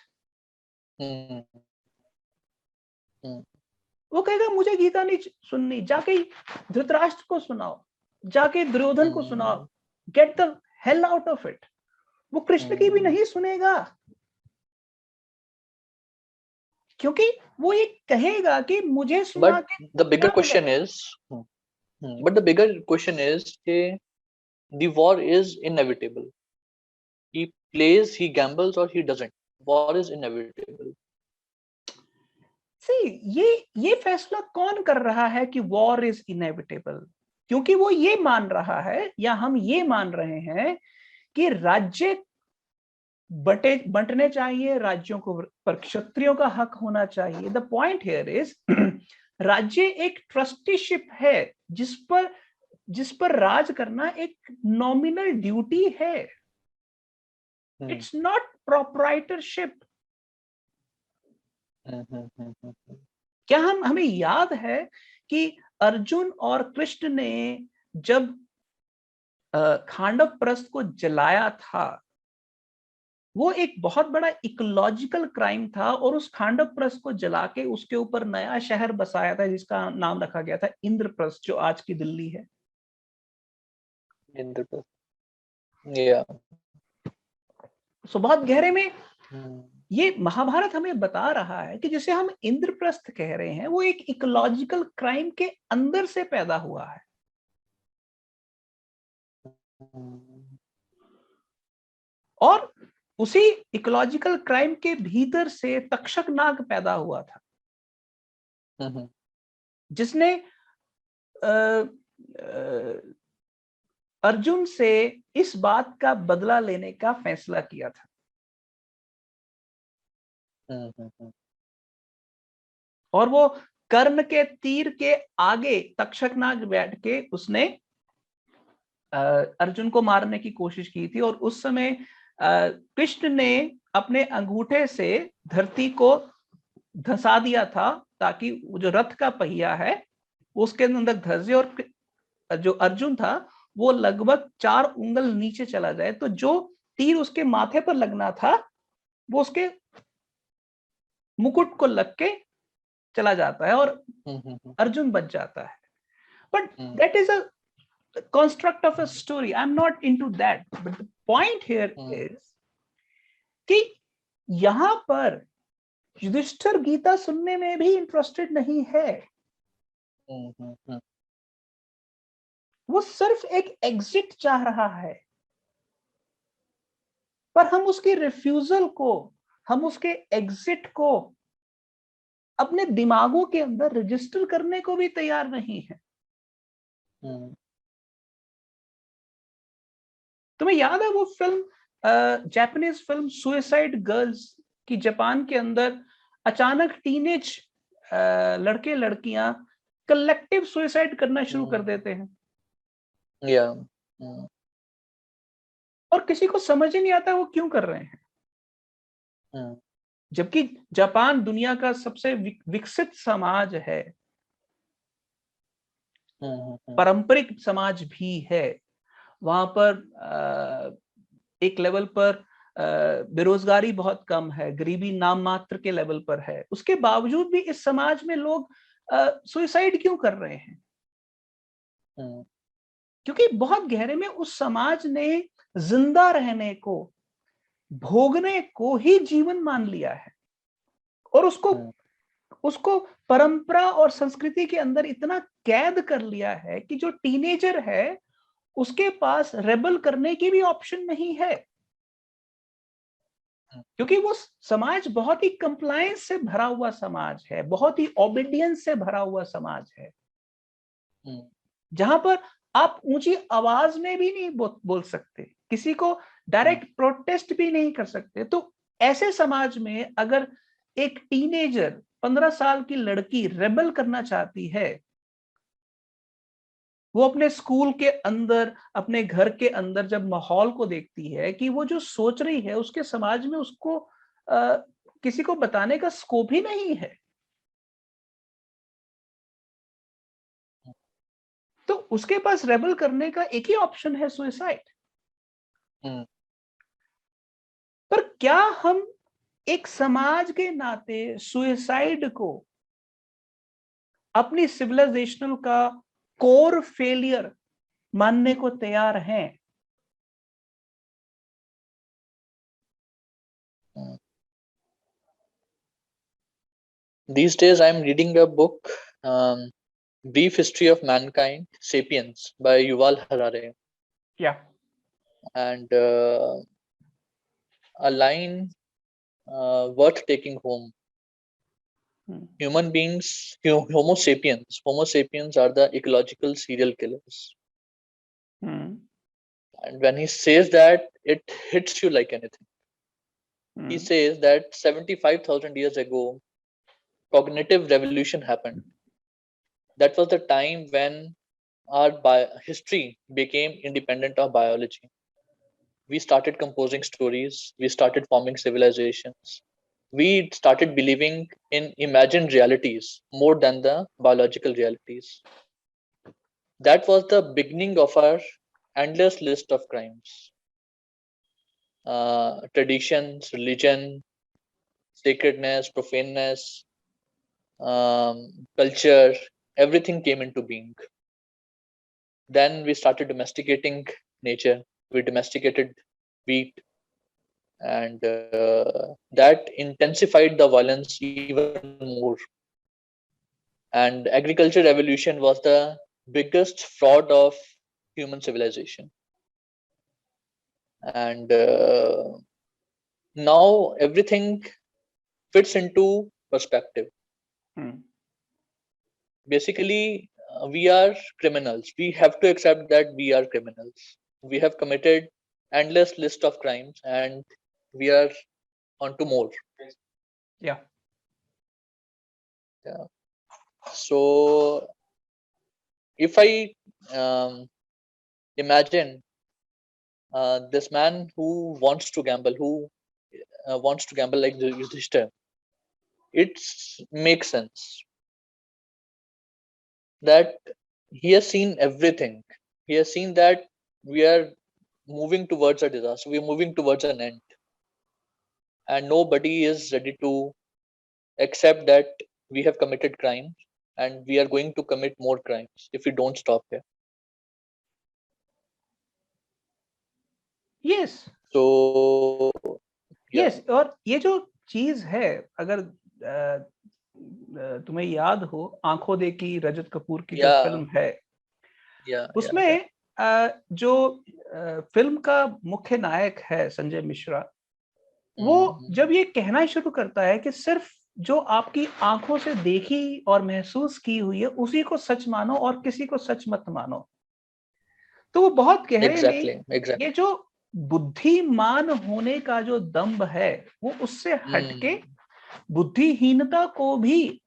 A: वो कहेगा मुझे गीता नहीं सुननी, जाके धृतराष्ट्र को सुनाओ, जाके दुर्योधन को सुनाओ, get the hell out of it. वो कृष्ण की भी नहीं सुनेगा, क्योंकि वो ये कहेगा कि मुझे सुना
B: but
A: के
B: the bigger question is but the bigger question is the war is inevitable. He plays, he gambles or he doesn't. War is inevitable.
A: ये फैसला कौन कर रहा है कि वॉर इज इनएविटेबल? क्योंकि वो ये मान रहा है, या हम ये मान रहे हैं कि राज्य बंटने चाहिए, राज्यों को पर क्षत्रियों का हक होना चाहिए। द पॉइंट हियर इज राज्य एक ट्रस्टीशिप है, जिस पर राज करना एक नॉमिनल ड्यूटी है। It's not proprietorship. क्या हमें याद है कि अर्जुन और कृष्ण ने जब खांडव प्रस्थ को जलाया था, वो एक बहुत बड़ा इकोलॉजिकल क्राइम था, और उस खांडव प्रस्थ को जला के उसके ऊपर नया शहर बसाया था जिसका नाम रखा गया था इंद्रप्रस्थ, जो आज की दिल्ली है।
B: इंद्रप्रस्थ, या
A: सो बहुत गहरे में ये महाभारत हमें बता रहा है कि जिसे हम इंद्रप्रस्थ कह रहे हैं, वो एक इकोलॉजिकल क्राइम के अंदर से पैदा हुआ है। और उसी इकोलॉजिकल क्राइम के भीतर से तक्षक नाग पैदा हुआ था, जिसने अर्जुन से इस बात का बदला लेने का फैसला किया था। और वो कर्ण के तीर के आगे तक्षक नाग बैठ के उसने अर्जुन को मारने की कोशिश की थी। और उस समय कृष्ण ने अपने अंगूठे से धरती को धंसा दिया था, ताकि जो रथ का पहिया है उसके अंदर धंस जाए, और जो अर्जुन था वो लगभग 4 उंगल नीचे चला जाए, तो जो तीर उसके माथे पर लगना था वो उसके मुकुट को लग के चला जाता है और अर्जुन बच जाता है। But that is a construct of a story. I'm not into that. But the point here is कि यहां पर युधिष्ठिर गीता सुनने में भी इंटरेस्टेड नहीं है। वो सिर्फ एक एग्जिट चाह रहा है, पर हम उसके रिफ्यूजल को, हम उसके एग्जिट को अपने दिमागों के अंदर रजिस्टर करने को भी तैयार नहीं है। तुम्हें याद है वो film, Japanese film suicide girls, की जापान के अंदर अचानक टीनेज लड़के लड़कियां कलेक्टिव सुसाइड करना शुरू कर देते हैं, और किसी को समझ ही नहीं आता वो क्यों कर रहे हैं। जबकि जापान दुनिया का सबसे विकसित समाज है, पारंपरिक समाज भी है। वहां पर एक लेवल पर बेरोजगारी बहुत कम है, गरीबी नाम मात्र के लेवल पर है। उसके बावजूद भी इस समाज में लोग सुसाइड क्यों कर रहे हैं? क्योंकि बहुत गहरे में उस समाज ने जिंदा रहने को, भोगने को ही जीवन मान लिया है, और उसको उसको परंपरा और संस्कृति के अंदर इतना कैद कर लिया है कि जो टीनेजर है उसके पास रेबल करने की भी ऑप्शन नहीं है, क्योंकि वो समाज बहुत ही कंप्लायंस से भरा हुआ समाज है, बहुत ही ओबीडियंस से भरा हुआ समाज है, जहां पर आप ऊंची आवाज में भी नहीं बोल सकते, किसी को डायरेक्ट प्रोटेस्ट भी नहीं कर सकते। तो ऐसे समाज में अगर एक टीनेजर 15 साल की लड़की रेबल करना चाहती है, वो अपने स्कूल के अंदर, अपने घर के अंदर जब माहौल को देखती है कि वो जो सोच रही है उसके समाज में उसको किसी को बताने का स्कोप ही नहीं है, तो उसके पास रेबल करने का एक ही ऑप्शन है, सुसाइड। पर क्या हम एक समाज के नाते सुसाइड को अपनी सिविलाइजेशनल का कोर फेलियर मानने को तैयार हैं?
B: These days, I'm reading a book, Brief History of Mankind, Sapiens, by Yuval Harari.
A: Yeah.
B: And a line worth taking home. Human beings, Homo sapiens are the ecological serial killers. And when he says that, it hits you like anything. He says that 75,000 years ago, cognitive revolution happened. That was the time when our history became independent of biology. We started composing stories, we started forming civilizations, we started believing in imagined realities more than the biological realities. That was the beginning of our endless list of crimes. Traditions, religion, sacredness, profaneness, culture, everything came into being. Then we started domesticating nature. We domesticated wheat, and that intensified the violence even more. And agriculture revolution was the biggest fraud of human civilization. And now everything fits into perspective. Basically, we are criminals. We have to accept that we are criminals. We have committed endless list of crimes, and we are on to more.
A: Yeah.
B: So if I imagine this man who wants to gamble, like Yudhishthir, it makes sense that he has seen everything. He has seen that we are moving towards a disaster. We are moving towards an end, and nobody is ready to accept that we have committed crimes, and we are going to commit more crimes if we don't stop here.
A: Yes.
B: So
A: yes, और ये जो चीज है, अगर तुम्हें याद हो, आंखों देखी रजत कपूर की जो फिल्म है, उसमें जो फिल्म का मुख्य नायक है संजय मिश्रा, वो जब ये कहना शुरू करता है कि सिर्फ जो आपकी आंखों से देखी और महसूस की हुई है उसी को सच मानो और किसी को सच मत मानो, तो वो बहुत गहरे में ये जो बुद्धिमान होने का जो दंभ है वो उससे हटके बुद्धिहीनता को भी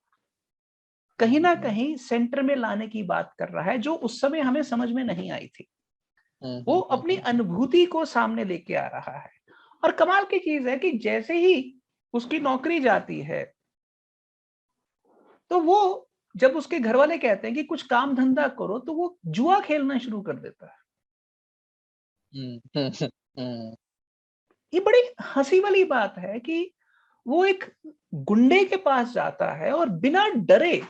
A: कहीं ना कहीं सेंटर में लाने की बात कर रहा है, जो उस समय हमें समझ में नहीं आई थी। वो अपनी अनुभूति को सामने लेके आ रहा है। और कमाल की चीज है कि जैसे ही उसकी नौकरी जाती है तो वो जब उसके घर वाले कहते हैं कि कुछ काम धंधा करो, तो वो जुआ खेलना शुरू कर देता है। ये बड़ी हंसी वाली बात है कि वो एक गुंडे के पास जाता है और बिना डरे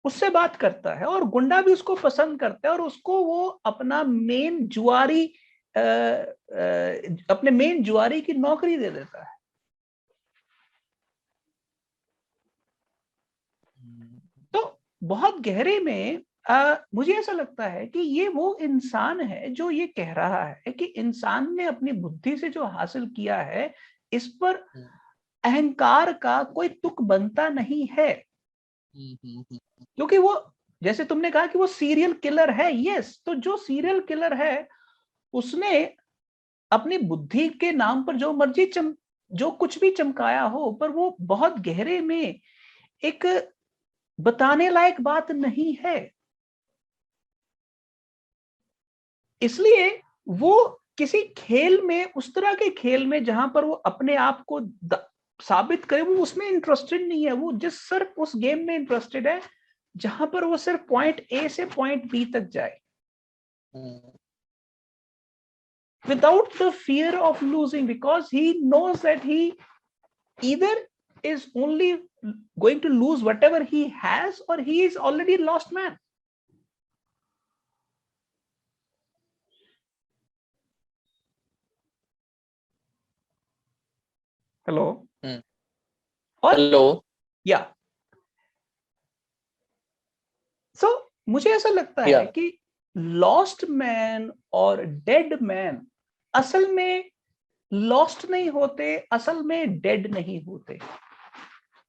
A: उससे बात करता है, और गुंडा भी उसको पसंद करता है और उसको वो अपना मेन जुआरी अपने मेन जुआरी की नौकरी दे देता है। बहुत गहरे में मुझे ऐसा लगता है कि ये वो इंसान है जो ये कह रहा है कि इंसान ने अपनी बुद्धि से जो हासिल किया है, इस पर अहंकार का कोई तुक बनता नहीं है। क्योंकि वो, जैसे तुमने कहा कि वो सीरियल किलर है, यस, तो जो सीरियल किलर है उसने अपनी बुद्धि के नाम पर जो मर्जी जो कुछ भी चमकाया हो, पर वो बहुत गहरे में एक बताने लायक बात नहीं है। इसलिए वो किसी खेल में, उस तरह के खेल में जहां पर वो अपने आप को साबित करे, वो उसमें इंटरेस्टेड नहीं है। वो जिस सिर्फ उस गेम में इंटरेस्टेड है जहां पर वो सिर्फ पॉइंट ए से पॉइंट बी तक जाए, without the fear of losing, because he knows that he either is only going to lose whatever he has, or he is already lost man. Hello और
B: hello
A: या सो मुझे ऐसा लगता है कि लॉस्ट मैन और डेड मैन असल में लॉस्ट नहीं होते, असल में डेड नहीं होते।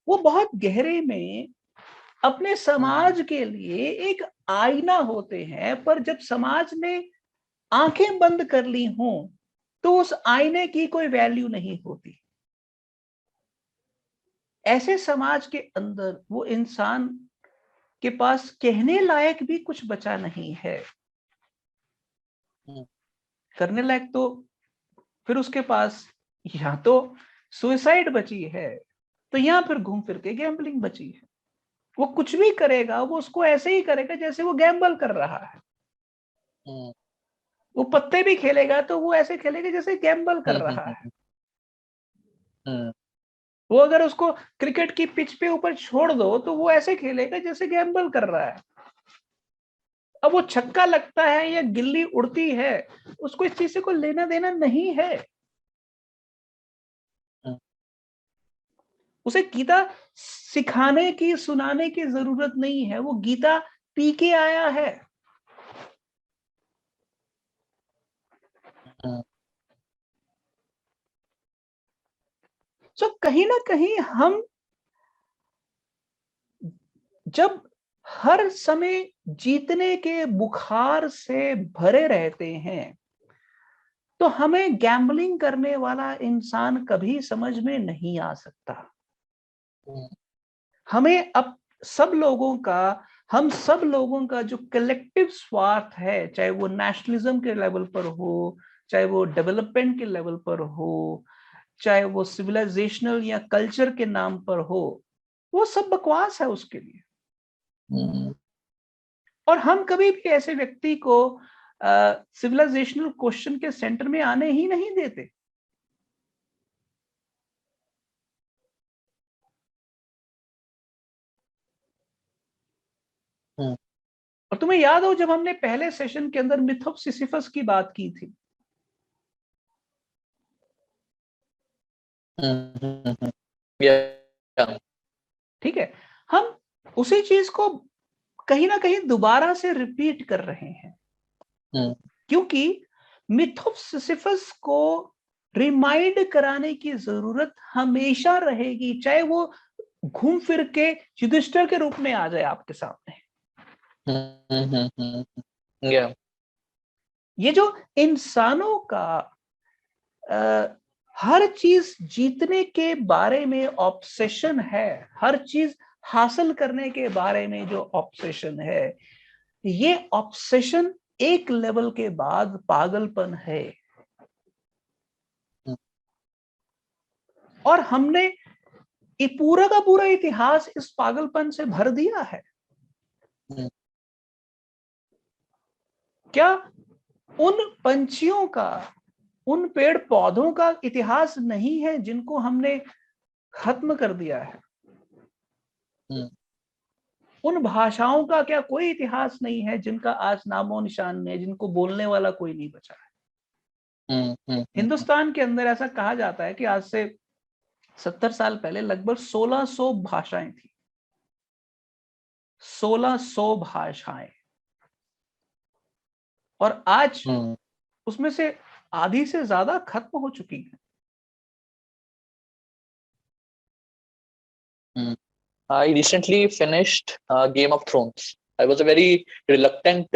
A: वो बहुत गहरे में अपने समाज के लिए एक आईना होते हैं, पर जब समाज ने आंखें बंद कर ली हों तो उस आईने की कोई वैल्यू नहीं होती। ऐसे समाज के अंदर वो इंसान के पास कहने लायक भी कुछ बचा नहीं है। करने लायक तो फिर उसके पास या तो सुसाइड बची है, तो यहां फिर घूम फिर के गैम्बलिंग बची है। वो कुछ भी करेगा वो उसको ऐसे ही करेगा जैसे वो गैम्बल कर रहा है। वो पत्ते भी खेलेगा तो वो ऐसे खेलेगा जैसे गैम्बल कर रहा है। वो अगर उसको क्रिकेट की पिच पे ऊपर छोड़ दो तो वो ऐसे खेलेगा जैसे गैम्बल कर रहा है। अब वो छक्का लगता है या गिल्ली उड़ती है, उसको इस चीज से कोई लेना देना नहीं है। उसे गीता सिखाने की, सुनाने की जरूरत नहीं है, वो गीता पी के आया है। तो कहीं ना कहीं हम जब हर समय जीतने के बुखार से भरे रहते हैं, तो हमें गैम्बलिंग करने वाला इंसान कभी समझ में नहीं आ सकता। हमें अब हम सब लोगों का जो कलेक्टिव स्वार्थ है, चाहे वो नेशनलिज्म के लेवल पर हो, चाहे वो डेवलपमेंट के लेवल पर हो, चाहे वो सिविलाइजेशनल या कल्चर के नाम पर हो, वो सब बकवास है उसके लिए। और हम कभी भी ऐसे व्यक्ति को सिविलाइजेशनल क्वेश्चन के सेंटर में आने ही नहीं देते। और तुम्हें याद हो जब हमने पहले सेशन के अंदर मिथ ऑफ सिसिफस की बात की थी, ठीक है, हम उसी चीज को कहीं ना कहीं दोबारा से रिपीट कर रहे हैं, क्योंकि मिथ ऑफ सिसिफस को रिमाइंड कराने की जरूरत हमेशा रहेगी, चाहे वो घूम फिर के युधिष्ठिर के रूप में आ जाए आपके सामने। ये जो इंसानों का हर चीज जीतने के बारे में ऑब्सेशन है, हर चीज हासिल करने के बारे में जो ऑब्सेशन है, ये ऑब्सेशन एक लेवल के बाद पागलपन है। और हमने ये पूरा का पूरा इतिहास इस पागलपन से भर दिया है। क्या उन पंछियों का, उन पेड़ पौधों का इतिहास नहीं है जिनको हमने खत्म कर दिया है? उन भाषाओं का क्या कोई इतिहास नहीं है जिनका आज नामो निशान नहीं है, जिनको बोलने वाला कोई नहीं बचा है? हिंदुस्तान के अंदर ऐसा कहा जाता है कि आज से 70 साल पहले लगभग 1600 भाषाएं थी। 1600 भाषाएं, और आज उसमें से आधी से ज्यादा खत्म हो चुकी है।
B: I recently finished Game of Thrones. I was a very reluctant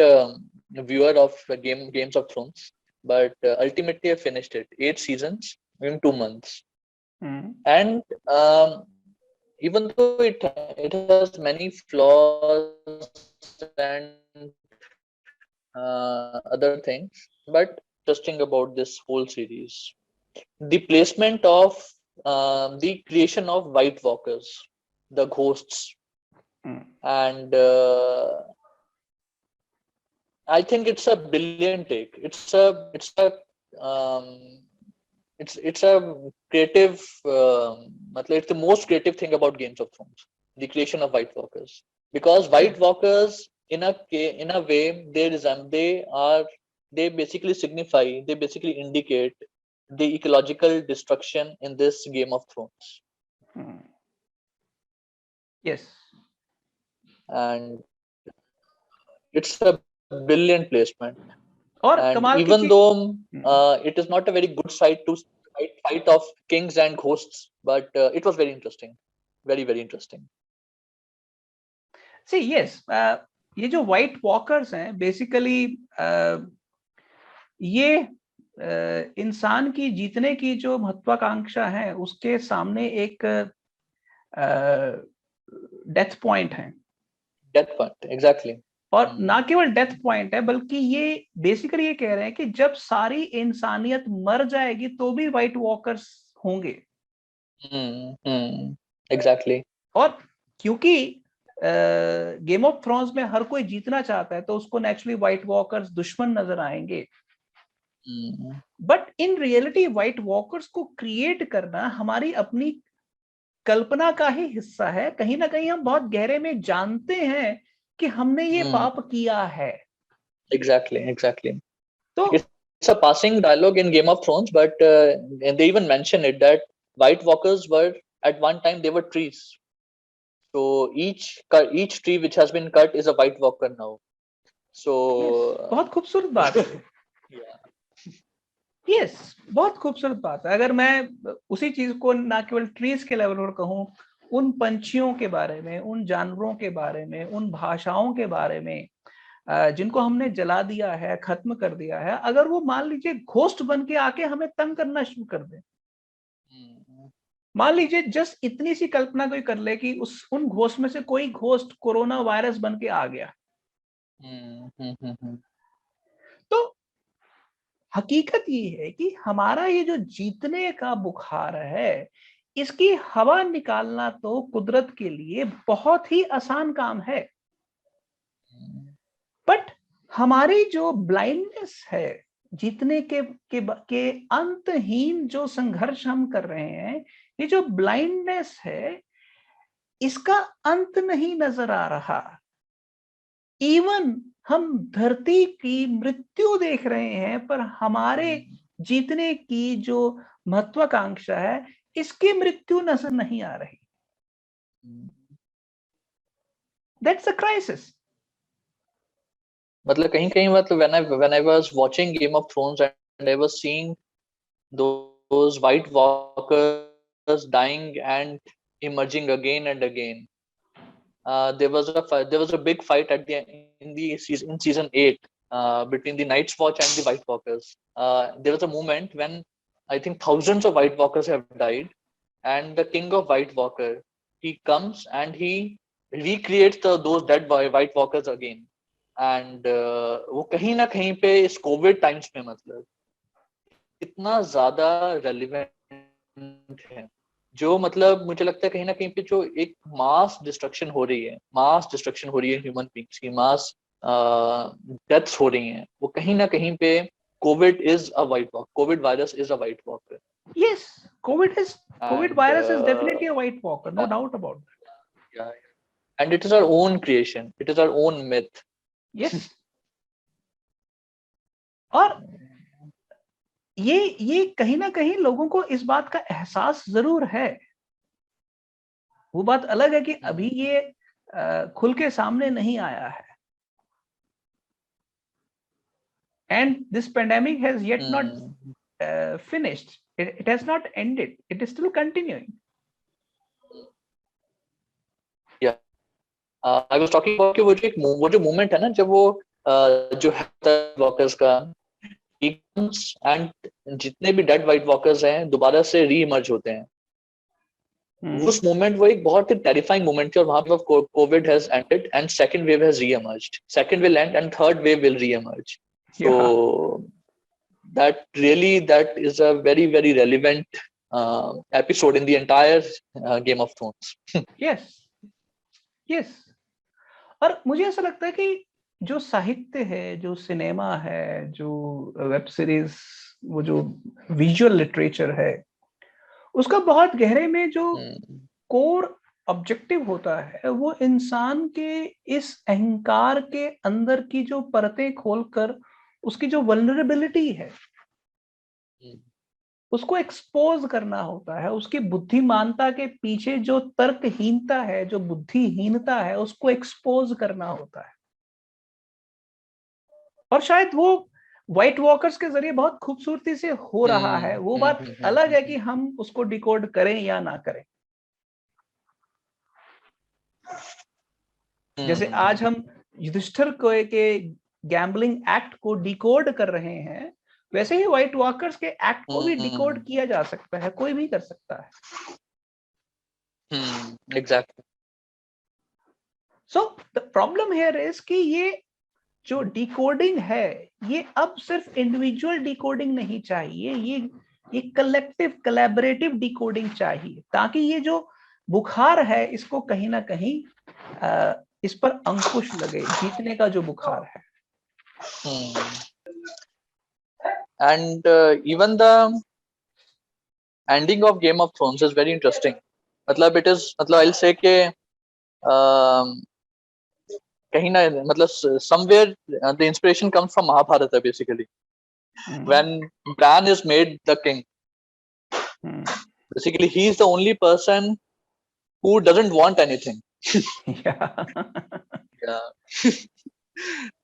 B: viewer of Games of Thrones, but ultimately I finished it. 8 seasons in 2 months, and even though it has many flaws and other things, but interesting about this whole series, the placement of the creation of White Walkers, the ghosts, and I think it's a brilliant take. It's a creative. It's the most creative thing about Games of Thrones, the creation of White Walkers, because White Walkers, in a way, they basically signify, they basically indicate the ecological destruction in this Game of Thrones.
A: Yes,
B: and it's a brilliant placement.
A: और
B: And
A: कमाल की
B: even
A: चीज,
B: though it is not a very good fight of kings and ghosts, but it was very interesting, very interesting.
A: See, yes, ये जो white walkers हैं basically ये इंसान की जीतने की जो महत्वाकांक्षा है उसके सामने एक डेथ पॉइंट है।
B: Death point, exactly.
A: और ना केवल डेथ पॉइंट है, बल्कि ये बेसिकली ये कह रहे हैं कि जब सारी इंसानियत मर जाएगी तो भी व्हाइट वॉकर्स होंगे।
B: एग्जैक्टली।
A: और क्योंकि गेम ऑफ थ्रोन्स में हर कोई जीतना चाहता है तो उसको नेचुरली व्हाइट वॉकर्स दुश्मन नजर आएंगे। But in reality white walkers को क्रिएट करना हमारी अपनी कल्पना का ही हिस्सा है। कहीं ना कहीं हम बहुत गहरे में जानते हैं कि हमने ये पाप किया है।
B: Exactly.
A: तो
B: it's a passing dialogue in Game of Thrones, but they even mention it that White Walkers were at one time they were trees. So each tree which has been cut is a White Walker now. So
A: बहुत खूबसूरत बात है। Yes, बहुत खूबसूरत बात है। अगर मैं उसी चीज को ना केवल ट्रीज के लेवल पर कहूँ, उन पंछियों के बारे में, उन जानवरों के बारे में, उन भाषाओं के बारे में जिनको हमने जला दिया है, खत्म कर दिया है, अगर वो मान लीजिए घोस्ट बन के आके हमें तंग करना शुरू कर दे, मान लीजिए जस्ट इतनी सी कल्पना कोई कर ले कि उन घोस्ट में से कोई घोस्ट कोरोना वायरस बन के आ गया, तो हकीकत ये है कि हमारा ये जो जीतने का बुखार है, इसकी हवा निकालना तो कुदरत के लिए बहुत ही आसान काम है। बट हमारी जो ब्लाइंडनेस है, जीतने के अंतहीन जो संघर्ष हम कर रहे हैं, ये जो ब्लाइंडनेस है, इसका अंत नहीं नजर आ रहा। इवन हम धरती की मृत्यु देख रहे हैं, पर हमारे जीतने की जो महत्वाकांक्षा है, इसकी मृत्यु नजर नहीं आ रही। That's a crisis.
B: मतलब कहीं मतलब when I was watching Game of Thrones and I was seeing those White Walkers dying and emerging again and again. There was a big fight in season 8 between the Night's Watch and the White Walkers. There was a moment when I think thousands of White Walkers have died, and the King of White Walker, he comes and he recreates those dead White Walkers again. And वो कहीं ना कहीं पे इस Covid times में मतलब इतना ज्यादा रेलिवेंट है, जो मतलब मुझे लगता है कहीं ना कहीं पे जो एक मास डिस्ट्रक्शन हो रही है ह्यूमन बींग्स की, मास डेथ्स हो रही हैं, वो कहीं ना कहीं पे Covid virus is a white walker.
A: Yes, COVID virus is definitely a white walker, no doubt about that.
B: Yeah. And it is our own creation, it is our own myth.
A: Yes. और ये कहीं ना कहीं लोगों को इस बात का एहसास जरूर है। वो बात अलग है कि अभी ये खुल के सामने नहीं आया है. And this pandemic has yet not finished. It has not ended. It is still continuing.
B: Yeah. I was talking about कि वो जो moment है ना जब वो जो health workers का he comes and जितने भी dead white workers हैं दोबारा से re-emerge होते हैं. उस मोमेंट वो एक बहुत ही टेरिफाइंग मोमेंट थी और वहां पर covid has ended and second wave has reemerged. Second will end and third wave will reemerge. So that is a very very relevant episode in the entire Game of Thrones.
A: yes. और मुझे ऐसा लगता है कि जो साहित्य है, जो सिनेमा है, जो वेब सीरीज, वो जो विजुअल लिटरेचर है, उसका बहुत गहरे में जो कोर ऑब्जेक्टिव होता है वो इंसान के इस अहंकार के अंदर की जो परतें खोलकर उसकी जो वल्नरेबिलिटी है उसको एक्सपोज करना होता है. उसकी बुद्धिमानता के पीछे जो तर्कहीनता है, जो बुद्धिहीनता है, उसको एक्सपोज करना होता है. और शायद वो व्हाइट वॉकर्स के जरिए बहुत खूबसूरती से हो रहा है. वो बात अलग है कि हम उसको डिकोड करें या ना करें. जैसे आज हम युधिष्ठिर के गैम्बलिंग एक्ट को डिकोड कर रहे हैं, वैसे ही व्हाइट वॉकर्स के एक्ट को भी डिकोड किया जा सकता है. कोई भी कर सकता है.
B: Exactly.
A: So the problem here is कि ये जो डिकोडिंग है ये अब सिर्फ इंडिविजुअल डिकोडिंग नहीं चाहिए, ये कलेक्टिव कोलैबोरेटिव डिकोडिंग चाहिए, ताकि ये जो बुखार है इसको कहीं ना कहीं इस पर अंकुश लगे, जीतने का जो बुखार है.
B: And even the ending of Game of Thrones is very interesting. मतलब it is, मतलब I'll say कि कहीं ना मतलब somewhere the inspiration comes from Mahabharata basically. When Bran is made the king, basically he is the only person who doesn't want anything. Yeah.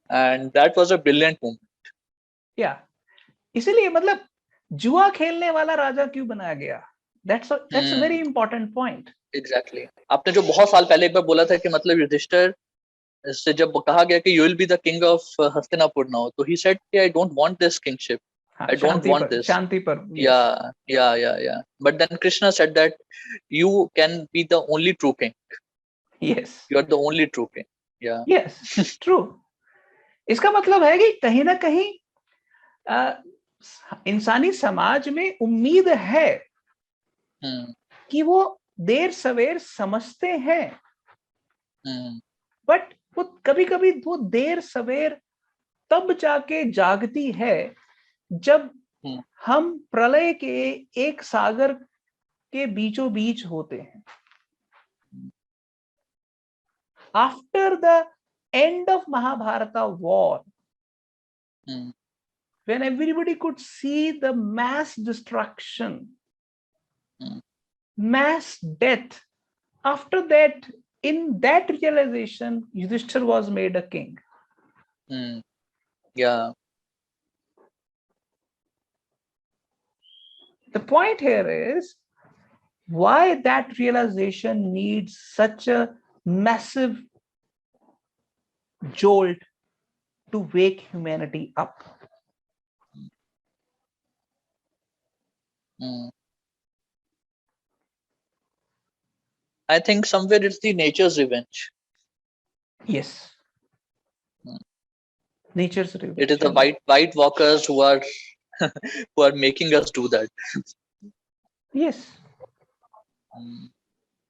B: And that was a brilliant moment.
A: Yeah. इसीलिए मतलब जुआ खेलने वाला राजा क्यों बनाया गया? That's a very important point.
B: Exactly. आपने जो बहुत साल पहले एक बार बोला था कि मतलब युधिष्ठिर से जब कहा गया कि you will be the king of Hastinapur now, तो he said कि I don't want this kingship. I don't want this.
A: शांति पर.
B: Yeah. But then Krishna said that you can be the only true king.
A: Yes.
B: You are the only true king. Yeah.
A: Yes. True. इसका मतलब है कि कहीं ना कहीं इंसानी समाज में उम्मीद है कि वो देर सवेर समझते हैं, बट वो कभी कभी वो देर सवेर तब जाके जागती है जब हम प्रलय के एक सागर के बीचों बीच होते हैं. After the end of Mahabharata war, when everybody could see the mass destruction, mass death, after that, in that realization, Yudhishthir was made a king.
B: Yeah.
A: The point here is why that realization needs such a massive jolt to wake humanity up.
B: I think somewhere it's the nature's revenge.
A: Yes. Nature's revenge.
B: It is the white walkers who are who are making us do that.
A: Yes.